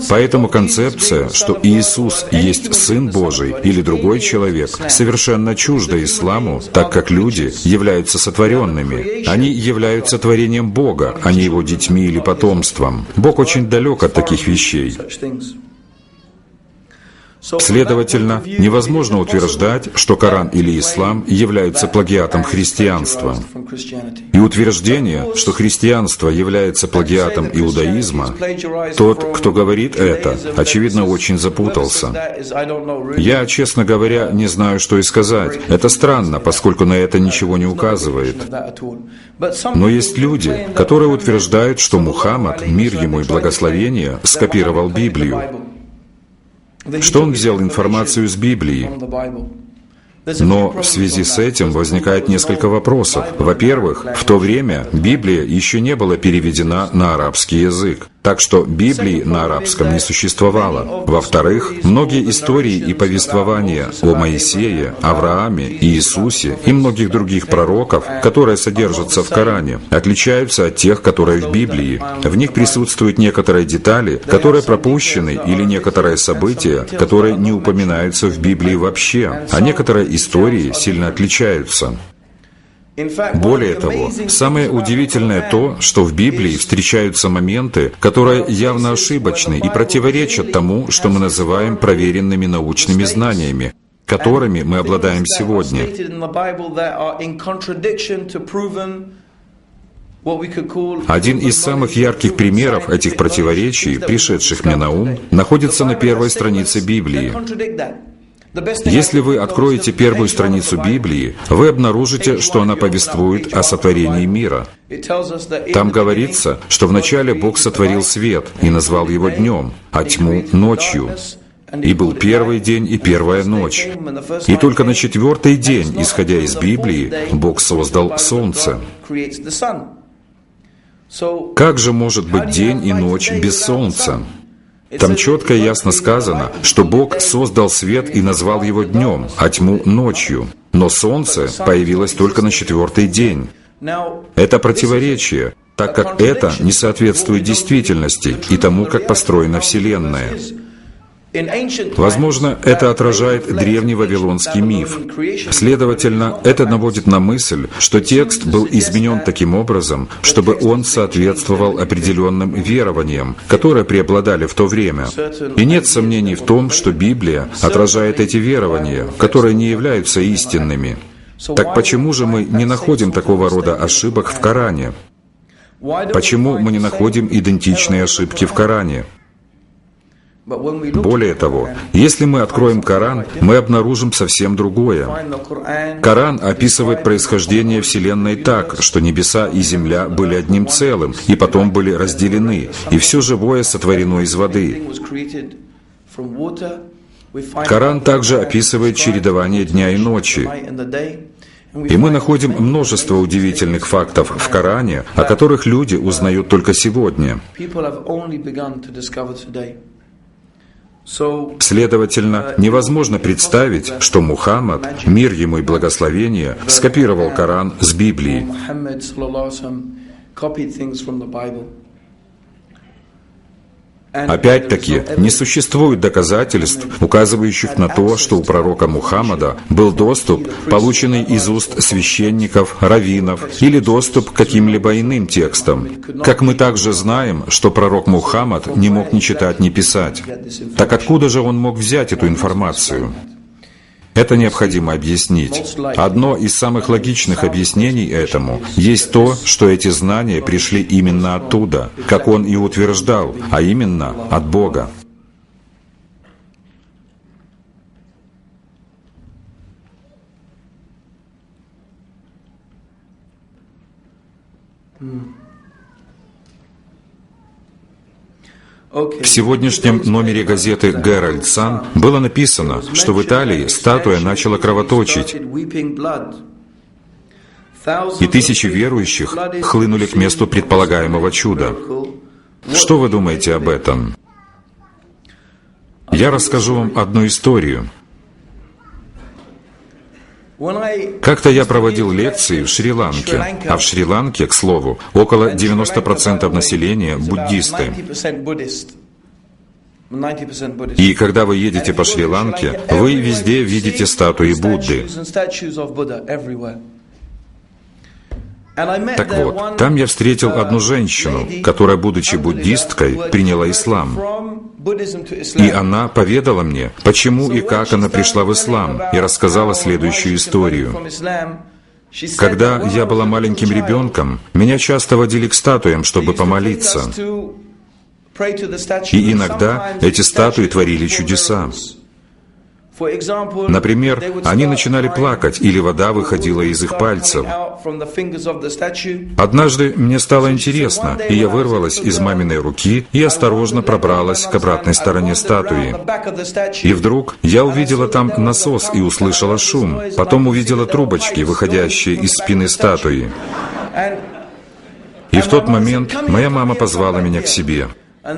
Поэтому концепция, что Иисус есть Сын Божий или другой человек, совершенно чужда исламу, так как люди являются сотворенными. Они являются творением Бога, а не Его детьми или потомством. Бог очень далек от таких вещей. Следовательно, невозможно утверждать, что Коран или Ислам являются плагиатом христианства. И утверждение, что христианство является плагиатом иудаизма, тот, кто говорит это, очевидно, очень запутался. Я, честно говоря, не знаю, что и сказать. Это странно, поскольку на это ничего не указывает. Но есть люди, которые утверждают, что Мухаммад, мир ему и благословение, скопировал Библию, что он взял информацию из Библии. Но в связи с этим возникает несколько вопросов. Во-первых, в то время Библия еще не была переведена на арабский язык. Так что Библии на арабском не существовало. Во-вторых, многие истории и повествования о Моисее, Аврааме, Иисусе и многих других пророков, которые содержатся в Коране, отличаются от тех, которые в Библии. В них присутствуют некоторые детали, которые пропущены, или некоторые события, которые не упоминаются в Библии вообще, а некоторые истории сильно отличаются. Более того, самое удивительное то, что в Библии встречаются моменты, которые явно ошибочны и противоречат тому, что мы называем проверенными научными знаниями, которыми мы обладаем сегодня. Один из самых ярких примеров этих противоречий, пришедших мне на ум, находится на первой странице Библии. Если вы откроете первую страницу Библии, вы обнаружите, что она повествует о сотворении мира. Там говорится, что вначале Бог сотворил свет и назвал его днем, а тьму — ночью. И был первый день и первая ночь. И только на четвертый день, исходя из Библии, Бог создал солнце. Как же может быть день и ночь без солнца? Там четко и ясно сказано, что Бог создал свет и назвал его днем, а тьму — ночью. Но солнце появилось только на четвертый день. Это противоречие, так как это не соответствует действительности и тому, как построена Вселенная. Возможно, это отражает древний вавилонский миф. Следовательно, это наводит на мысль, что текст был изменен таким образом, чтобы он соответствовал определенным верованиям, которые преобладали в то время. И нет сомнений в том, что Библия отражает эти верования, которые не являются истинными. Так почему же мы не находим такого рода ошибок в Коране? Почему мы не находим идентичные ошибки в Коране? Более того, если мы откроем Коран, мы обнаружим совсем другое. Коран описывает происхождение Вселенной так, что небеса и земля были одним целым, и потом были разделены, и все живое сотворено из воды. Коран также описывает чередование дня и ночи. И мы находим множество удивительных фактов в Коране, о которых люди узнают только сегодня. Следовательно, невозможно представить, что Мухаммад, мир ему и благословение, скопировал Коран с Библии. Опять-таки, не существует доказательств, указывающих на то, что у пророка Мухаммада был доступ, полученный из уст священников, раввинов, или доступ к каким-либо иным текстам. Как мы также знаем, что пророк Мухаммад не мог ни читать, ни писать. Так откуда же он мог взять эту информацию? Это необходимо объяснить. Одно из самых логичных объяснений этому есть то, что эти знания пришли именно оттуда, как он и утверждал, а именно от Бога. В сегодняшнем номере газеты «Herald Sun» было написано, что в Италии статуя начала кровоточить, и тысячи верующих хлынули к месту предполагаемого чуда. Что вы думаете об этом? Я расскажу вам одну историю. Как-то я проводил лекции в Шри-Ланке, а в Шри-Ланке, к слову, около 90% населения буддисты. И когда вы едете по Шри-Ланке, вы везде видите статуи Будды. Так вот, там я встретил одну женщину, которая, будучи буддисткой, приняла ислам. И она поведала мне, почему и как она пришла в ислам, и рассказала следующую историю. Когда я была маленьким ребенком, меня часто водили к статуям, чтобы помолиться. И иногда эти статуи творили чудеса. Например, они начинали плакать, или вода выходила из их пальцев. Однажды мне стало интересно, и я вырвалась из маминой руки и осторожно пробралась к обратной стороне статуи. И вдруг я увидела там насос и услышала шум. Потом увидела трубочки, выходящие из спины статуи. И в тот момент моя мама позвала меня к себе.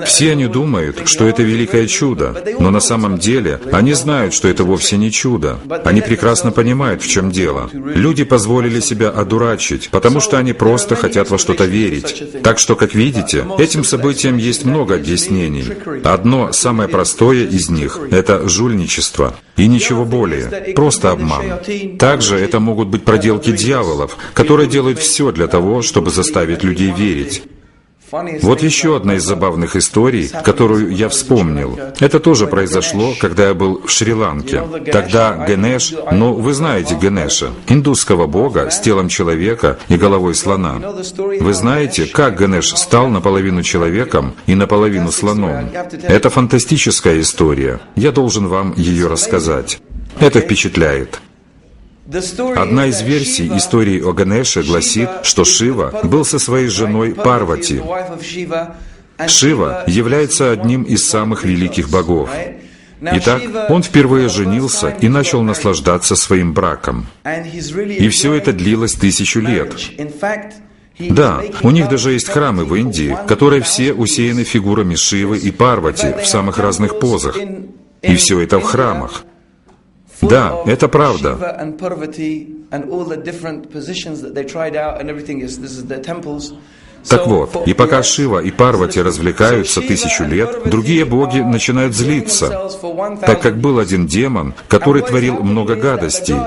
Все они думают, что это великое чудо, но на самом деле они знают, что это вовсе не чудо. Они прекрасно понимают, в чем дело. Люди позволили себя одурачить, потому что они просто хотят во что-то верить. Так что, как видите, этим событиям есть много объяснений. Одно, самое простое из них – это жульничество. И ничего более, просто обман. Также это могут быть проделки дьяволов, которые делают все для того, чтобы заставить людей верить. Вот еще одна из забавных историй, которую я вспомнил. Это тоже произошло, когда я был в Шри-Ланке. Тогда Ганеш, вы знаете Ганеша, индусского бога с телом человека и головой слона. Вы знаете, как Ганеш стал наполовину человеком и наполовину слоном? Это фантастическая история. Я должен вам ее рассказать. Это впечатляет. Одна из версий истории о Ганеше гласит, что Шива был со своей женой Парвати. Шива является одним из самых великих богов. Итак, он впервые женился и начал наслаждаться своим браком. И все это длилось 1000 лет. Да, у них даже есть храмы в Индии, которые все усеяны фигурами Шивы и Парвати в самых разных позах. И все это в храмах. Да, это правда. Так вот, и пока Шива и Парвати развлекаются 1000 лет, другие боги начинают злиться, так как был один демон, который творил много гадостей,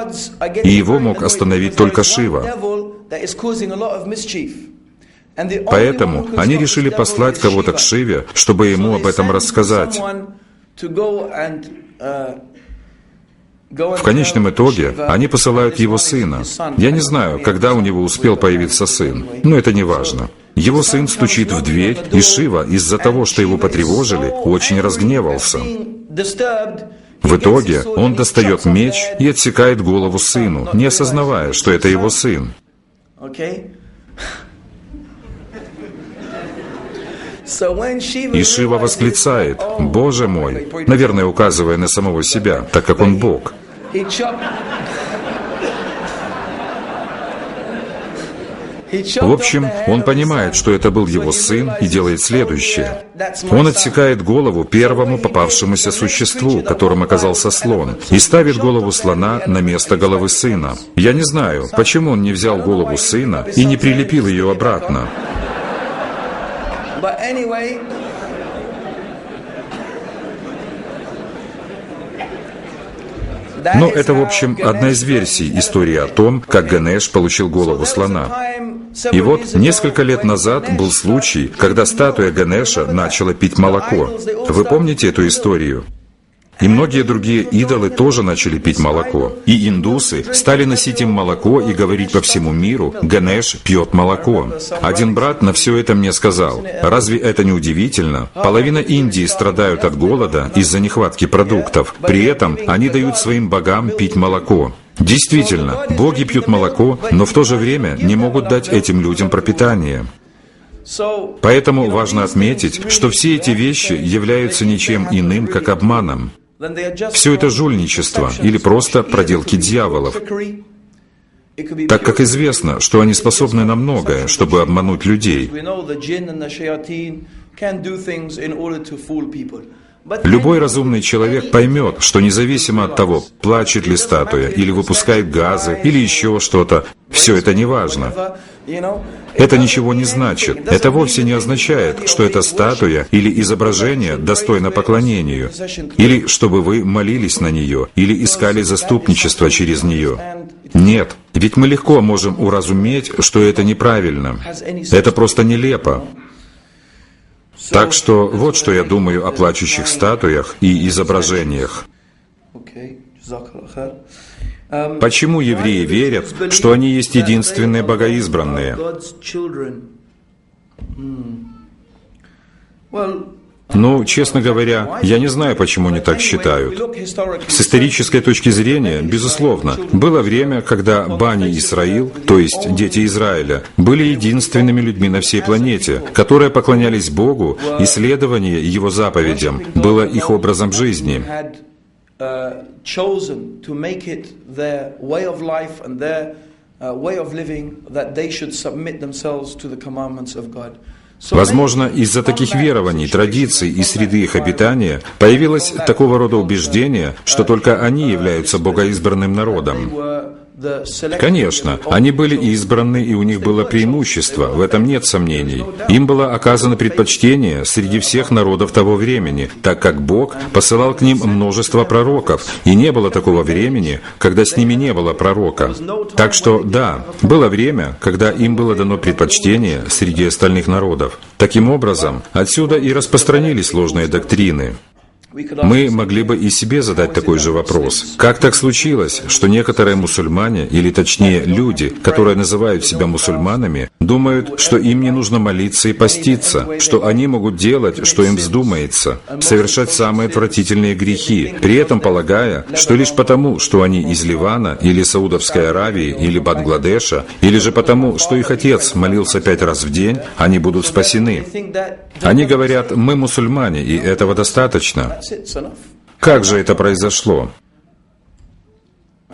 и его мог остановить только Шива. Поэтому они решили послать кого-то к Шиве, чтобы ему об этом рассказать. В конечном итоге они посылают его сына. Я не знаю, когда у него успел появиться сын, но это не важно. Его сын стучит в дверь, и Шива из-за того, что его потревожили, очень разгневался. В итоге он достает меч и отсекает голову сыну, не осознавая, что это его сын. И Шива восклицает: «Боже мой!», наверное, указывая на самого себя, так как он Бог. В общем, он понимает, что это был его сын, и делает следующее. Он отсекает голову первому попавшемуся существу, которым оказался слон, и ставит голову слона на место головы сына. Я не знаю, почему он не взял голову сына и не прилепил ее обратно. Но это, в общем, одна из версий истории о том, как Ганеш получил голову слона. И вот несколько лет назад был случай, когда статуя Ганеша начала пить молоко. Вы помните эту историю? И многие другие идолы тоже начали пить молоко. И индусы стали носить им молоко и говорить по всему миру: «Ганеш пьет молоко». Один брат на все это мне сказал: «Разве это не удивительно? Половина Индии страдают от голода из-за нехватки продуктов. При этом они дают своим богам пить молоко». Действительно, боги пьют молоко, но в то же время не могут дать этим людям пропитание. Поэтому важно отметить, что все эти вещи являются ничем иным, как обманом. Все это жульничество или просто проделки дьяволов, так как известно, что они способны на многое, чтобы обмануть людей. Любой разумный человек поймет, что независимо от того, плачет ли статуя, или выпускает газы, или еще что-то, все это не важно. Это ничего не значит. Это вовсе не означает, что эта статуя или изображение достойно поклонению, или чтобы вы молились на нее, или искали заступничество через нее. Нет, ведь мы легко можем уразуметь, что это неправильно. Это просто нелепо. Так что вот что я думаю о плачущих статуях и изображениях. Почему евреи верят, что они есть единственные богоизбранные? Ну, честно говоря, я не знаю, почему они так считают. С исторической точки зрения, безусловно, было время, когда Бани Исраил, то есть дети Израиля, были единственными людьми на всей планете, которые поклонялись Богу, и следование Его заповедям было их образом жизни. Возможно, из-за таких верований, традиций и среды их обитания появилось такого рода убеждение, что только они являются богоизбранным народом. Конечно, они были избраны, и у них было преимущество, в этом нет сомнений. Им было оказано предпочтение среди всех народов того времени, так как Бог посылал к ним множество пророков, и не было такого времени, когда с ними не было пророка. Так что, да, было время, когда им было дано предпочтение среди остальных народов. Таким образом, отсюда и распространились ложные доктрины. Мы могли бы и себе задать такой же вопрос. Как так случилось, что некоторые мусульмане, или точнее люди, которые называют себя мусульманами, думают, что им не нужно молиться и поститься, что они могут делать, что им вздумается, совершать самые отвратительные грехи, при этом полагая, что лишь потому, что они из Ливана, или Саудовской Аравии, или Бангладеша, или же потому, что их отец молился 5 раз в день, они будут спасены. Они говорят: мы мусульмане, и этого достаточно. Как же это произошло?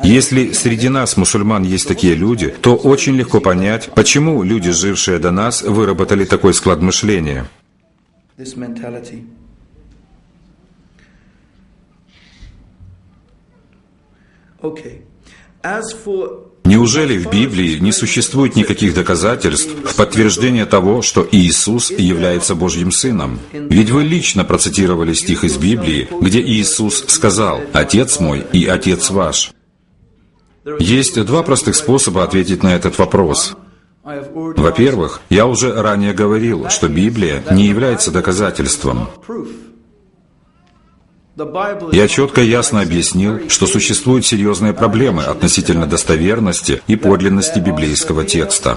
Если среди нас, мусульман, есть такие люди, то очень легко понять, почему люди, жившие до нас, выработали такой склад мышления. Неужели в Библии не существует никаких доказательств в подтверждение того, что Иисус является Божьим Сыном? Ведь вы лично процитировали стих из Библии, где Иисус сказал: «Отец мой и Отец ваш». Есть 2 простых способа ответить на этот вопрос. Во-первых, я уже ранее говорил, что Библия не является доказательством. Я четко и ясно объяснил, что существуют серьезные проблемы относительно достоверности и подлинности библейского текста.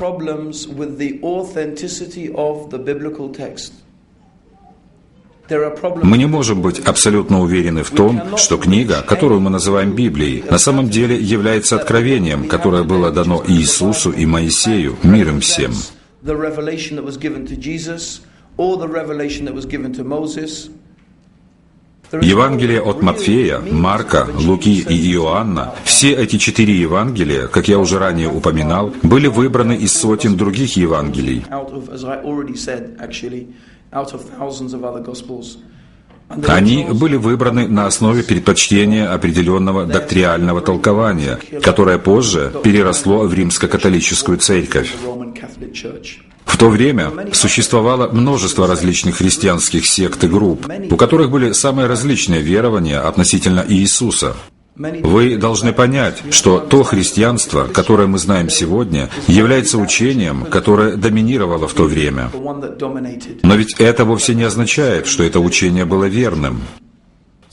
Мы не можем быть абсолютно уверены в том, что книга, которую мы называем Библией, на самом деле является откровением, которое было дано Иисусу и Моисею, мир им всем. Евангелие от Матфея, Марка, Луки и Иоанна, все эти 4 Евангелия, как я уже ранее упоминал, были выбраны из сотен других Евангелий. Они были выбраны на основе предпочтения определенного доктриального толкования, которое позже переросло в римско-католическую церковь. В то время существовало множество различных христианских сект и групп, у которых были самые различные верования относительно Иисуса. Вы должны понять, что то христианство, которое мы знаем сегодня, является учением, которое доминировало в то время. Но ведь это вовсе не означает, что это учение было верным.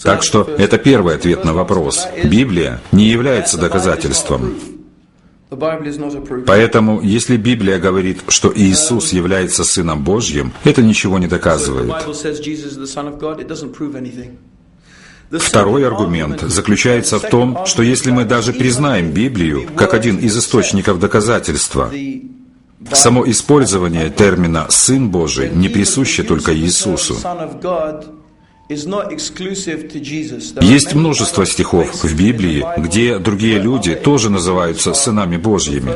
Так что это первый ответ на вопрос. Библия не является доказательством. Поэтому, если Библия говорит, что Иисус является Сыном Божьим, это ничего не доказывает. Второй аргумент заключается в том, что если мы даже признаем Библию как один из источников доказательства, само использование термина «Сын Божий» не присуще только Иисусу. Есть множество стихов в Библии, где другие люди тоже называются сынами Божьими.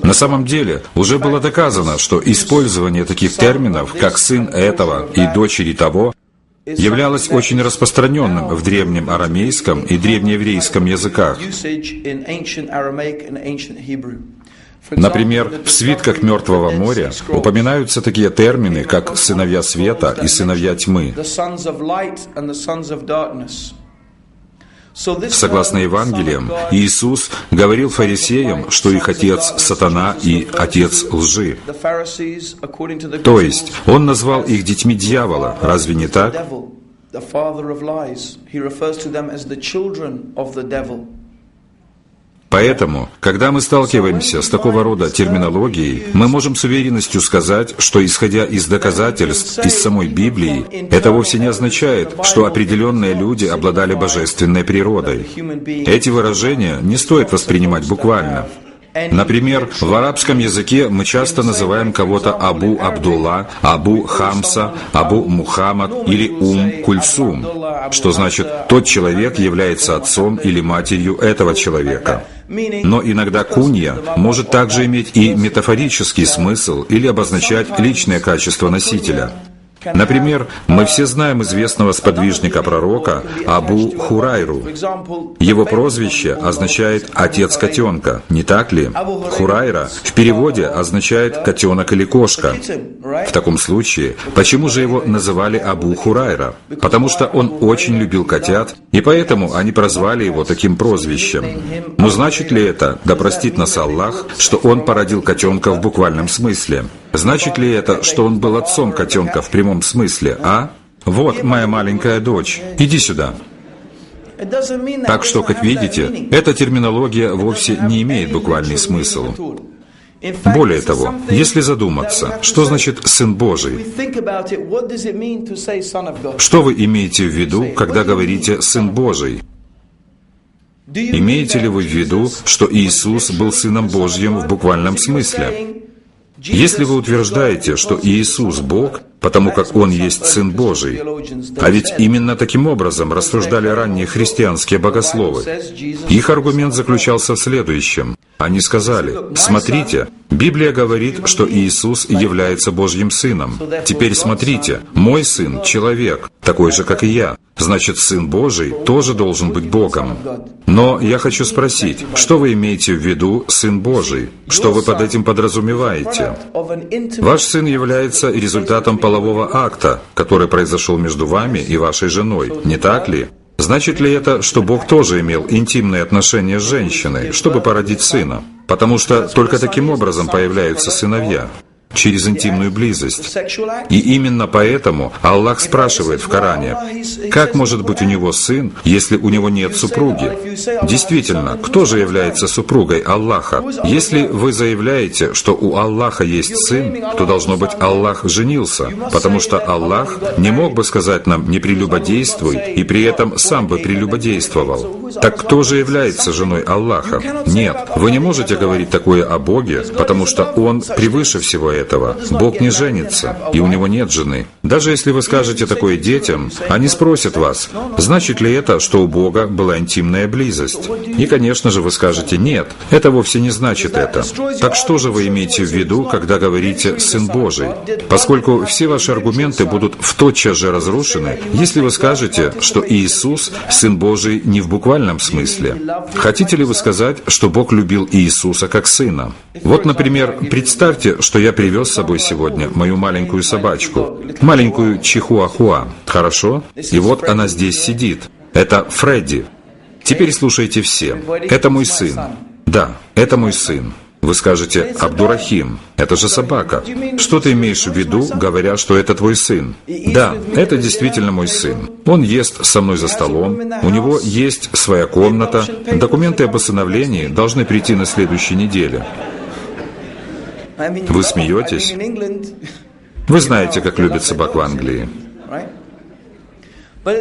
На самом деле, уже было доказано, что использование таких терминов, как «сын этого» и «дочери того», являлось очень распространенным в древнем арамейском и древнееврейском языках. Например, в свитках Мертвого моря упоминаются такие термины, как «сыновья света» и «сыновья тьмы». Согласно Евангелиям, Иисус говорил фарисеям, что их отец — сатана и отец лжи. То есть, Он назвал их детьми дьявола, разве не так? Поэтому, когда мы сталкиваемся с такого рода терминологией, мы можем с уверенностью сказать, что, исходя из доказательств из самой Библии, это вовсе не означает, что определенные люди обладали божественной природой. Эти выражения не стоит воспринимать буквально. Например, в арабском языке мы часто называем кого-то Абу Абдулла, Абу Хамса, Абу Мухаммад или Кульсум, что значит «тот человек является отцом или матерью этого человека». Но иногда кунья может также иметь и метафорический смысл или обозначать личное качество носителя. Например, мы все знаем известного сподвижника-пророка Абу Хурайру. Его прозвище означает «отец котенка», не так ли? Хурайра в переводе означает «котенок» или «кошка». В таком случае, почему же его называли Абу Хурайра? Потому что он очень любил котят, и поэтому они прозвали его таким прозвищем. Но значит ли это, да простит нас Аллах, что он породил котенка в буквальном смысле? Значит ли это, что он был отцом котенка в прямом смысле, а? Вот моя маленькая дочь, иди сюда. Так что, как видите, эта терминология вовсе не имеет буквальный смысл. Более того, если задуматься, что значит «Сын Божий», что вы имеете в виду, когда говорите «Сын Божий»? Имеете ли вы в виду, что Иисус был Сыном Божьим в буквальном смысле? Если вы утверждаете, что Иисус Бог, потому как Он есть Сын Божий, а ведь именно таким образом рассуждали ранние христианские богословы, их аргумент заключался в следующем. Они сказали: «Смотрите, Библия говорит, что Иисус является Божьим Сыном. Теперь смотрите, мой Сын — человек, такой же, как и я. Значит, Сын Божий тоже должен быть Богом». Но я хочу спросить, что вы имеете в виду «Сын Божий»? Что вы под этим подразумеваете? Ваш сын является результатом полового акта, который произошел между вами и вашей женой, не так ли? Значит ли это, что Бог тоже имел интимные отношения с женщиной, чтобы породить сына? Потому что только таким образом появляются сыновья. Через интимную близость. И именно поэтому Аллах спрашивает в Коране, как может быть у него сын, если у него нет супруги? Действительно, кто же является супругой Аллаха? Если вы заявляете, что у Аллаха есть сын, то должно быть Аллах женился, потому что Аллах не мог бы сказать нам «не прелюбодействуй» и при этом сам бы прелюбодействовал. Так кто же является женой Аллаха? Нет, вы не можете говорить такое о Боге, потому что Он превыше всего этого. Бог не женится, и у Него нет жены. Даже если вы скажете такое детям, они спросят вас, значит ли это, что у Бога была интимная близость? И, конечно же, вы скажете «нет», это вовсе не значит это. Так что же вы имеете в виду, когда говорите «Сын Божий»? Поскольку все ваши аргументы будут втотчас же разрушены, если вы скажете, что Иисус — Сын Божий не в буквальном смысле. Хотите ли вы сказать, что Бог любил Иисуса как Сына? Вот, например, представьте, что я привез с собой сегодня мою маленькую собачку, маленькую чихуахуа, хорошо? И вот она здесь сидит. Это Фредди. Теперь слушайте все. Это мой сын. Да, это мой сын. Вы скажете: «Абдурахим, это же собака». Что ты имеешь в виду, говоря, что это твой сын? Да, это действительно мой сын. Он ест со мной за столом, у него есть своя комната. Документы об усыновлении должны прийти на следующей неделе. Вы смеетесь? Вы знаете, как любят собак в Англии.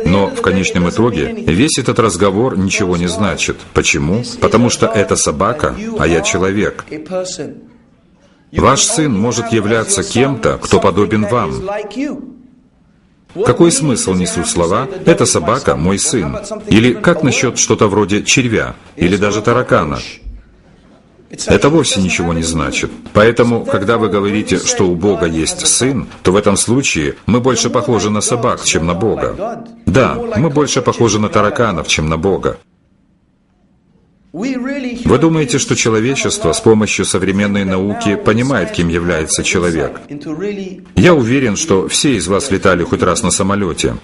Но в конечном итоге весь этот разговор ничего не значит. Почему? Потому что это собака, а я человек. Ваш сын может являться кем-то, кто подобен вам. Какой смысл несут слова «эта собака – мой сын»? Или как насчет что-то вроде червя? Или даже таракана? Это вовсе ничего не значит. Поэтому, когда вы говорите, что у Бога есть Сын, то в этом случае мы больше похожи на собак, чем на Бога. Да, мы больше похожи на тараканов, чем на Бога. Вы думаете, что человечество с помощью современной науки понимает, кем является человек? Я уверен, что все из вас летали хоть раз на самолете.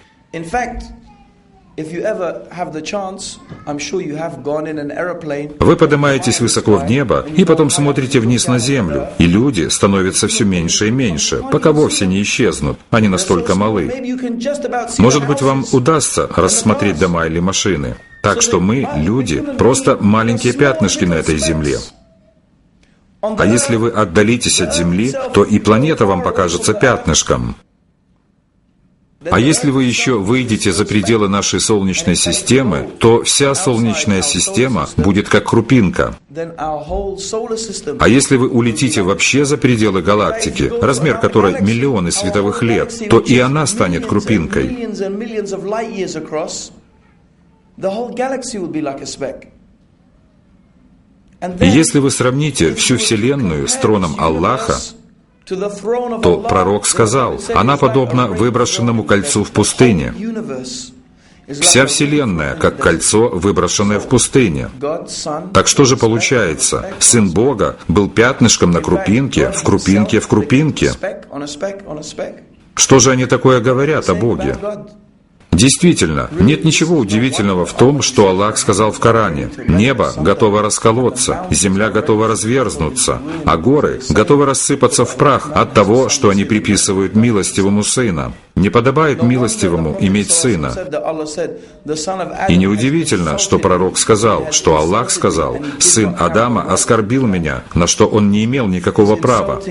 Вы поднимаетесь высоко в небо и потом смотрите вниз на землю, и люди становятся все меньше и меньше, пока вовсе не исчезнут, они настолько малы. Может быть, вам удастся рассмотреть дома или машины. Так что мы, люди, просто маленькие пятнышки на этой земле. А если вы отдалитесь от Земли, то и планета вам покажется пятнышком. А если вы еще выйдете за пределы нашей Солнечной системы, то вся Солнечная система будет как крупинка. А если вы улетите вообще за пределы галактики, размер которой миллионы световых лет, то и она станет крупинкой. И если вы сравните всю Вселенную с троном Аллаха, то пророк сказал, она подобна выброшенному кольцу в пустыне. Вся Вселенная, как кольцо, выброшенное в пустыне. Так что же получается? Сын Бога был пятнышком на крупинке, в крупинке, в крупинке. Что же они такое говорят о Боге? Действительно, нет ничего удивительного в том, что Аллах сказал в Коране. Небо готово расколоться, земля готова разверзнуться, а горы готовы рассыпаться в прах от того, что они приписывают милостивому сына. Не подобает милостивому иметь сына. И неудивительно, что пророк сказал, что Аллах сказал, «Сын Адама оскорбил меня, на что он не имел никакого права».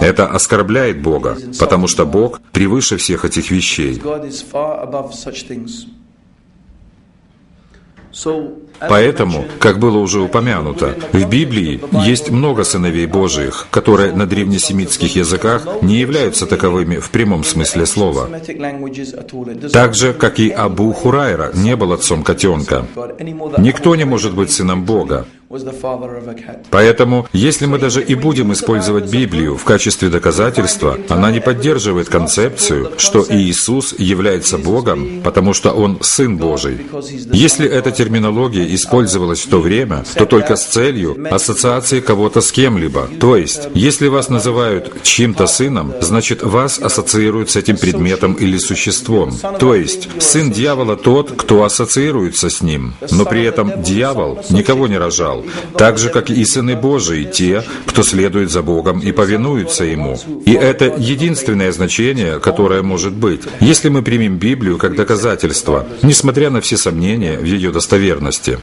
Это оскорбляет Бога, потому что Бог превыше всех этих вещей. Поэтому, как было уже упомянуто, в Библии есть много сыновей Божиих, которые на древнесемитских языках не являются таковыми в прямом смысле слова. Так же, как и Абу Хурайра не был отцом котенка. Никто не может быть сыном Бога. Поэтому, если мы даже и будем использовать Библию в качестве доказательства, она не поддерживает концепцию, что Иисус является Богом, потому что Он Сын Божий. Если эта терминология использовалась в то время, то только с целью ассоциации кого-то с кем-либо. То есть, если вас называют чьим-то сыном, значит, вас ассоциируют с этим предметом или существом. То есть, сын дьявола тот, кто ассоциируется с ним. Но при этом дьявол никого не рожал. Так же, как и сыны Божии, те, кто следует за Богом и повинуются Ему. И это единственное значение, которое может быть, если мы примем Библию как доказательство, несмотря на все сомнения в ее достоверности.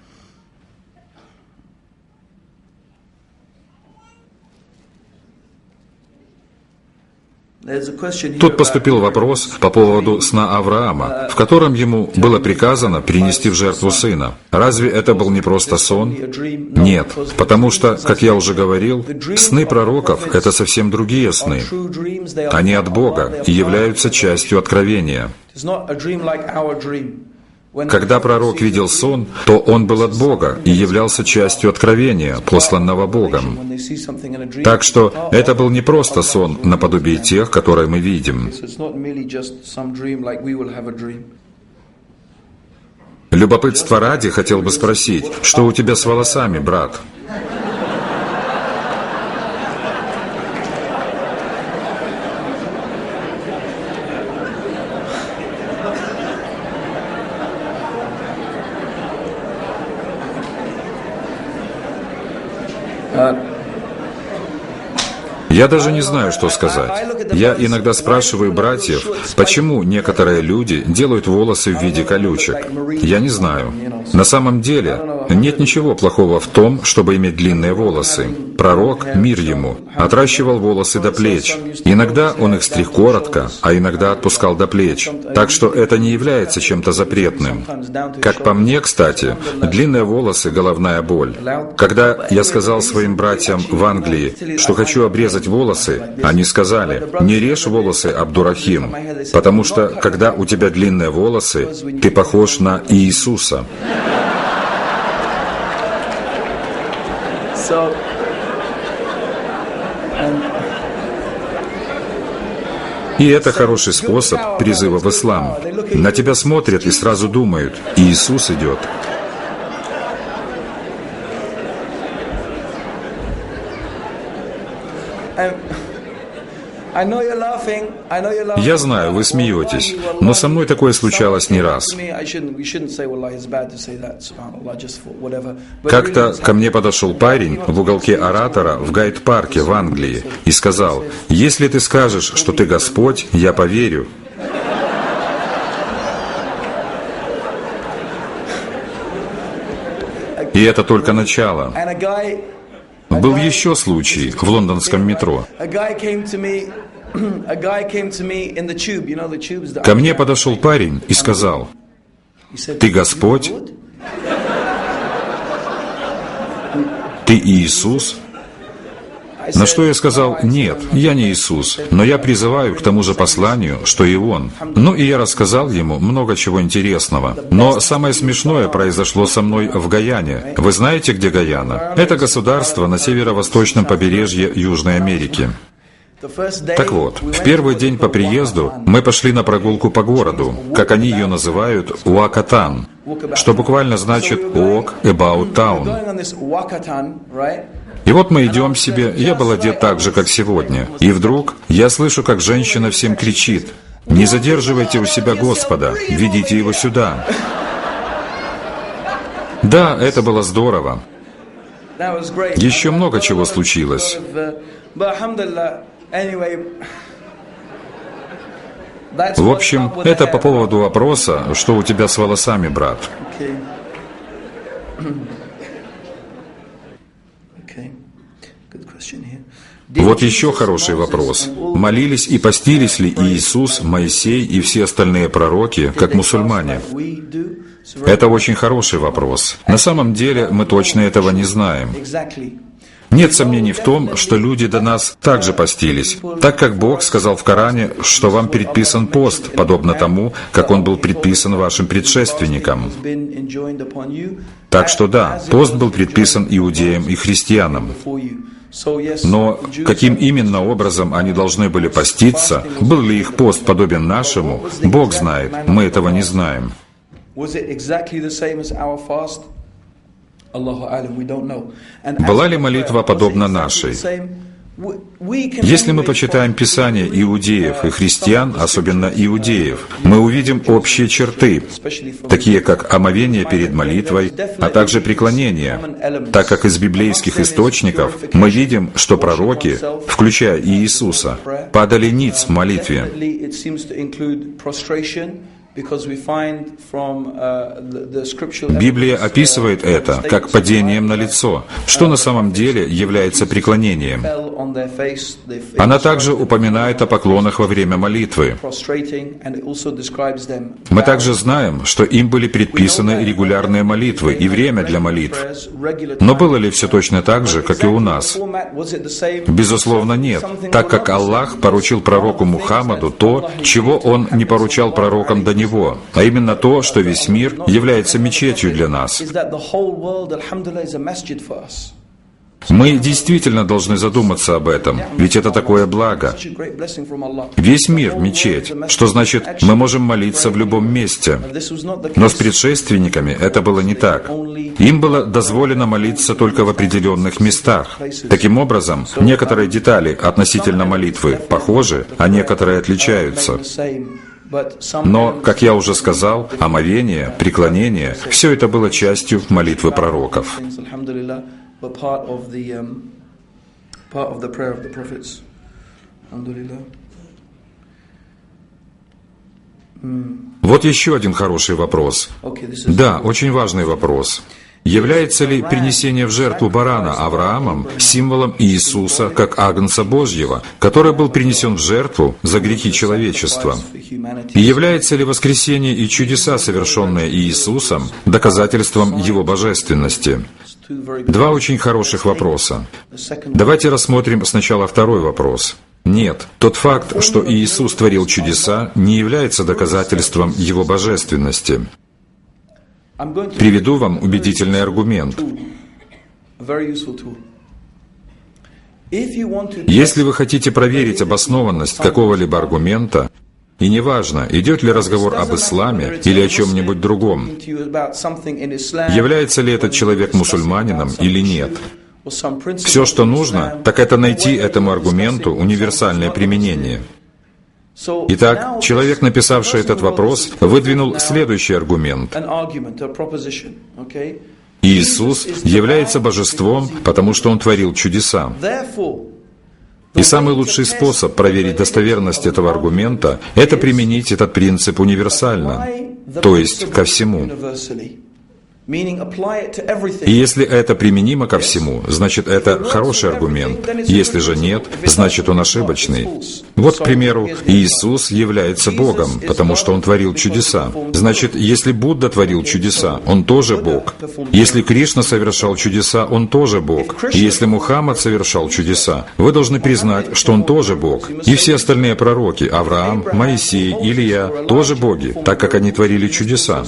Тут поступил вопрос по поводу сна Авраама, в котором ему было приказано принести в жертву сына. Разве это был не просто сон? Нет, потому что, как я уже говорил, сны пророков — это совсем другие сны. Они от Бога и являются частью откровения. Когда пророк видел сон, то он был от Бога и являлся частью откровения, посланного Богом. Так что это был не просто сон наподобие тех, которые мы видим. Любопытства ради хотел бы спросить, что у тебя с волосами, брат? Я даже не знаю, что сказать. Я иногда спрашиваю братьев, почему некоторые люди делают волосы в виде колючек. Я не знаю. На самом деле, нет ничего плохого в том, чтобы иметь длинные волосы. Пророк, мир ему, отращивал волосы до плеч. Иногда он их стриг коротко, а иногда отпускал до плеч. Так что это не является чем-то запретным. Как по мне, кстати, длинные волосы — головная боль. Когда я сказал своим братьям в Англии, что хочу обрезать волосы, они сказали: «Не режь волосы, Абдурахим, потому что, когда у тебя длинные волосы, ты похож на Иисуса». И это хороший способ призыва в ислам. На тебя смотрят и сразу думают: Иисус идет. Я знаю, вы смеетесь, но со мной такое случалось не раз. Как-то ко мне подошел парень в уголке Оратора в Гайд-парке в Англии и сказал: «Если ты скажешь, что ты Господь, я поверю». И это только начало. Был еще случай в лондонском метро. Ко мне подошел парень и сказал: «Ты Господь? Ты Иисус?» На что я сказал: «Нет, я не Иисус, но я призываю к тому же посланию, что и Он». Ну и я рассказал ему много чего интересного. Но самое смешное произошло со мной в Гаяне. Вы знаете, где Гаяна? Это государство на северо-восточном побережье Южной Америки. Так вот, в первый день по приезду мы пошли на прогулку по городу, как они ее называют, Уакатан, что буквально значит «walk about town». И вот мы идем себе, я был одет так же, как сегодня, и вдруг я слышу, как женщина всем кричит: «Не задерживайте у себя Господа, ведите Его сюда». Да, это было здорово. Еще много чего случилось. В общем, это по поводу вопроса, что у тебя с волосами, брат. Вот еще хороший вопрос. Молились и постились ли Иисус, Моисей и все остальные пророки, как мусульмане? Это очень хороший вопрос. На самом деле мы точно этого не знаем. Нет сомнений в том, что люди до нас также постились, так как Бог сказал в Коране, что вам предписан пост, подобно тому, как он был предписан вашим предшественникам. Так что да, пост был предписан иудеям и христианам. Но каким именно образом они должны были поститься, был ли их пост подобен нашему, Бог знает, мы этого не знаем. Была ли молитва подобна нашей? Если мы почитаем Писание иудеев и христиан, особенно иудеев, мы увидим общие черты, такие как омовение перед молитвой, а также преклонение, так как из библейских источников мы видим, что пророки, включая и Иисуса, падали ниц в молитве. Библия описывает это как падением на лицо, что на самом деле является преклонением. Она также упоминает о поклонах во время молитвы. Мы также знаем, что им были предписаны регулярные молитвы и время для молитв. Но было ли все точно так же, как и у нас? Безусловно, нет, так как Аллах поручил пророку Мухаммаду то, чего Он не поручал пророкам до него, а именно то, что весь мир является мечетью для нас. Мы действительно должны задуматься об этом, ведь это такое благо. Весь мир — мечеть, что значит, мы можем молиться в любом месте. Но с предшественниками это было не так. Им было дозволено молиться только в определенных местах. Таким образом, некоторые детали относительно молитвы похожи, а некоторые отличаются. Но, как я уже сказал, омовение, преклонение — все это было частью молитвы пророков. Вот еще один хороший вопрос. Да, очень важный вопрос. Является ли принесение в жертву барана Авраамом символом Иисуса как Агнца Божьего, который был принесен в жертву за грехи человечества? И является ли воскресение и чудеса, совершенные Иисусом, доказательством Его божественности? Два очень хороших вопроса. Давайте рассмотрим сначала второй вопрос. Нет, тот факт, что Иисус творил чудеса, не является доказательством Его божественности. Приведу вам убедительный аргумент. Если вы хотите проверить обоснованность какого-либо аргумента, и неважно, идет ли разговор об исламе или о чем-нибудь другом, является ли этот человек мусульманином или нет, все, что нужно, так это найти этому аргументу универсальное применение. Итак, человек, написавший этот вопрос, выдвинул следующий аргумент. Иисус является божеством, потому что Он творил чудеса. И самый лучший способ проверить достоверность этого аргумента — это применить этот принцип универсально, то есть ко всему. И если это применимо ко всему, значит, это хороший аргумент. Если же нет, значит, он ошибочный. Вот, к примеру, Иисус является Богом, потому что Он творил чудеса. Значит, если Будда творил чудеса, Он тоже Бог. Если Кришна совершал чудеса, Он тоже Бог. И если Мухаммад совершал чудеса, вы должны признать, что Он тоже Бог. И все остальные пророки, Авраам, Моисей, Илия, тоже боги, так как они творили чудеса.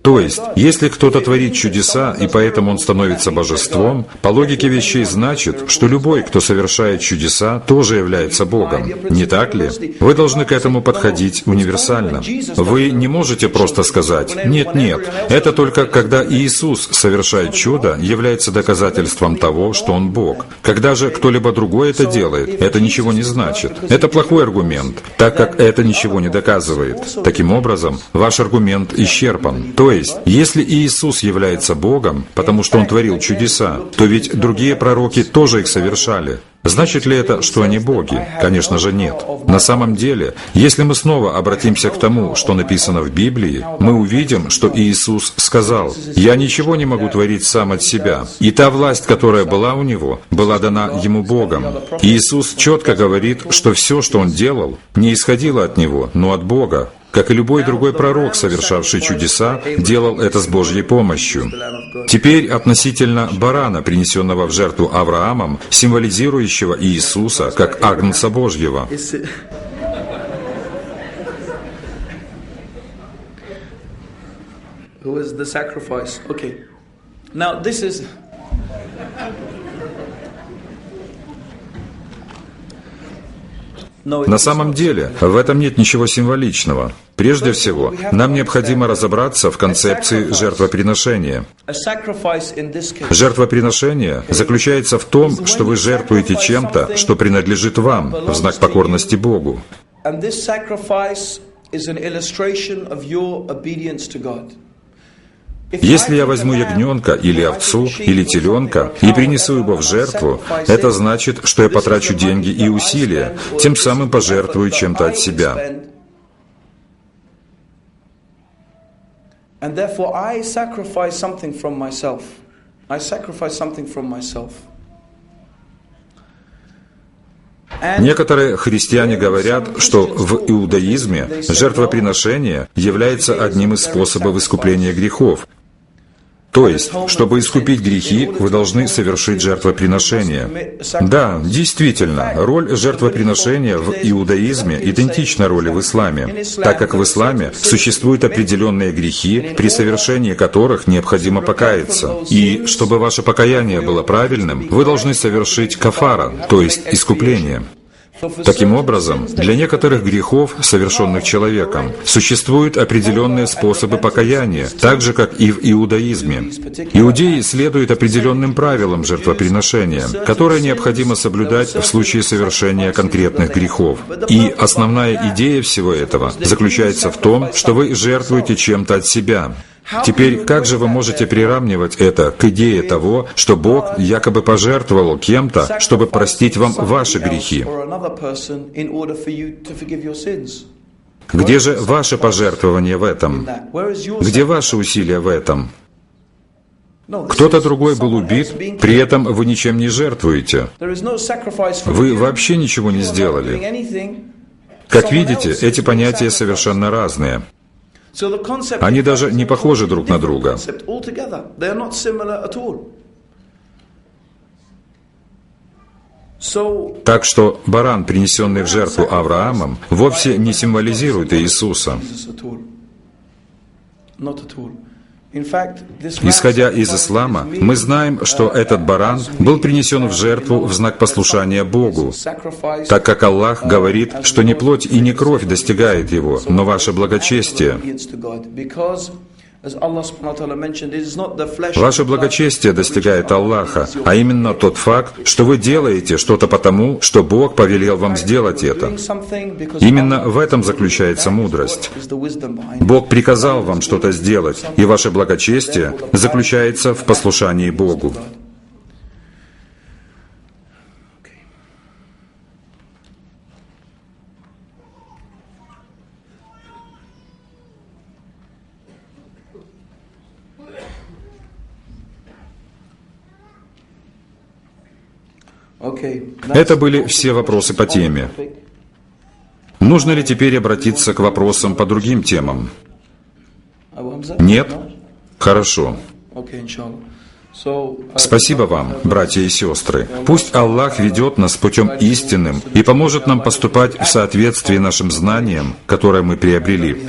То есть, если кто-то творит чудеса, и поэтому он становится божеством, по логике вещей значит, что любой, кто совершает чудеса, тоже является Богом. Не так ли? Вы должны к этому подходить универсально. Вы не можете просто сказать «нет, нет». Это только когда Иисус совершает чудо, является доказательством того, что Он Бог. Когда же кто-либо другой это делает, это ничего не значит. Это плохой аргумент, так как это ничего не доказывает. Таким образом, ваш аргумент исчерпан. То есть, если Иисус является Богом, потому что Он творил чудеса, то ведь другие пророки тоже их совершали. Значит ли это, что они боги? Конечно же нет. На самом деле, если мы снова обратимся к тому, что написано в Библии, мы увидим, что Иисус сказал: «Я ничего не могу творить сам от себя». И та власть, которая была у Него, была дана Ему Богом. Иисус четко говорит, что все, что Он делал, не исходило от Него, но от Бога. Как и любой другой пророк, совершавший чудеса, делал это с Божьей помощью. Теперь относительно барана, принесенного в жертву Авраамом, символизирующего Иисуса как Агнца Божьего. На самом деле, в этом нет ничего символичного. Прежде всего, нам необходимо разобраться в концепции жертвоприношения. Жертвоприношение заключается в том, что вы жертвуете чем-то, что принадлежит вам, в знак покорности Богу. Если я возьму ягненка или овцу или теленка и принесу его в жертву, это значит, что я потрачу деньги и усилия, тем самым пожертвую чем-то от себя. Некоторые христиане говорят, что в иудаизме жертвоприношение является одним из способов искупления грехов. То есть, чтобы искупить грехи, вы должны совершить жертвоприношение. Да, действительно, роль жертвоприношения в иудаизме идентична роли в исламе, так как в исламе существуют определенные грехи, при совершении которых необходимо покаяться. И чтобы ваше покаяние было правильным, вы должны совершить кафара, то есть искупление. Таким образом, для некоторых грехов, совершенных человеком, существуют определенные способы покаяния, так же, как и в иудаизме. Иудеи следуют определенным правилам жертвоприношения, которые необходимо соблюдать в случае совершения конкретных грехов. И основная идея всего этого заключается в том, что вы жертвуете чем-то от себя. Теперь, как же вы можете приравнивать это к идее того, что Бог якобы пожертвовал кем-то, чтобы простить вам ваши грехи? Где же ваше пожертвование в этом? Где ваши усилия в этом? Кто-то другой был убит, при этом вы ничем не жертвуете. Вы вообще ничего не сделали. Как видите, эти понятия совершенно разные. Они даже не похожи друг на друга. Так что баран, принесенный в жертву Авраамом, вовсе не символизирует Иисуса. Исходя из ислама, мы знаем, что этот баран был принесен в жертву в знак послушания Богу, так как Аллах говорит, что не плоть и не кровь достигает его, но ваше благочестие. Ваше благочестие достигает Аллаха, а именно тот факт, что вы делаете что-то потому, что Бог повелел вам сделать это. Именно в этом заключается мудрость. Бог приказал вам что-то сделать, и ваше благочестие заключается в послушании Богу. Это были все вопросы по теме. Нужно ли теперь обратиться к вопросам по другим темам? Нет? Хорошо. Спасибо вам, братья и сестры. Пусть Аллах ведет нас путем истинным и поможет нам поступать в соответствии нашим знаниям, которые мы приобрели.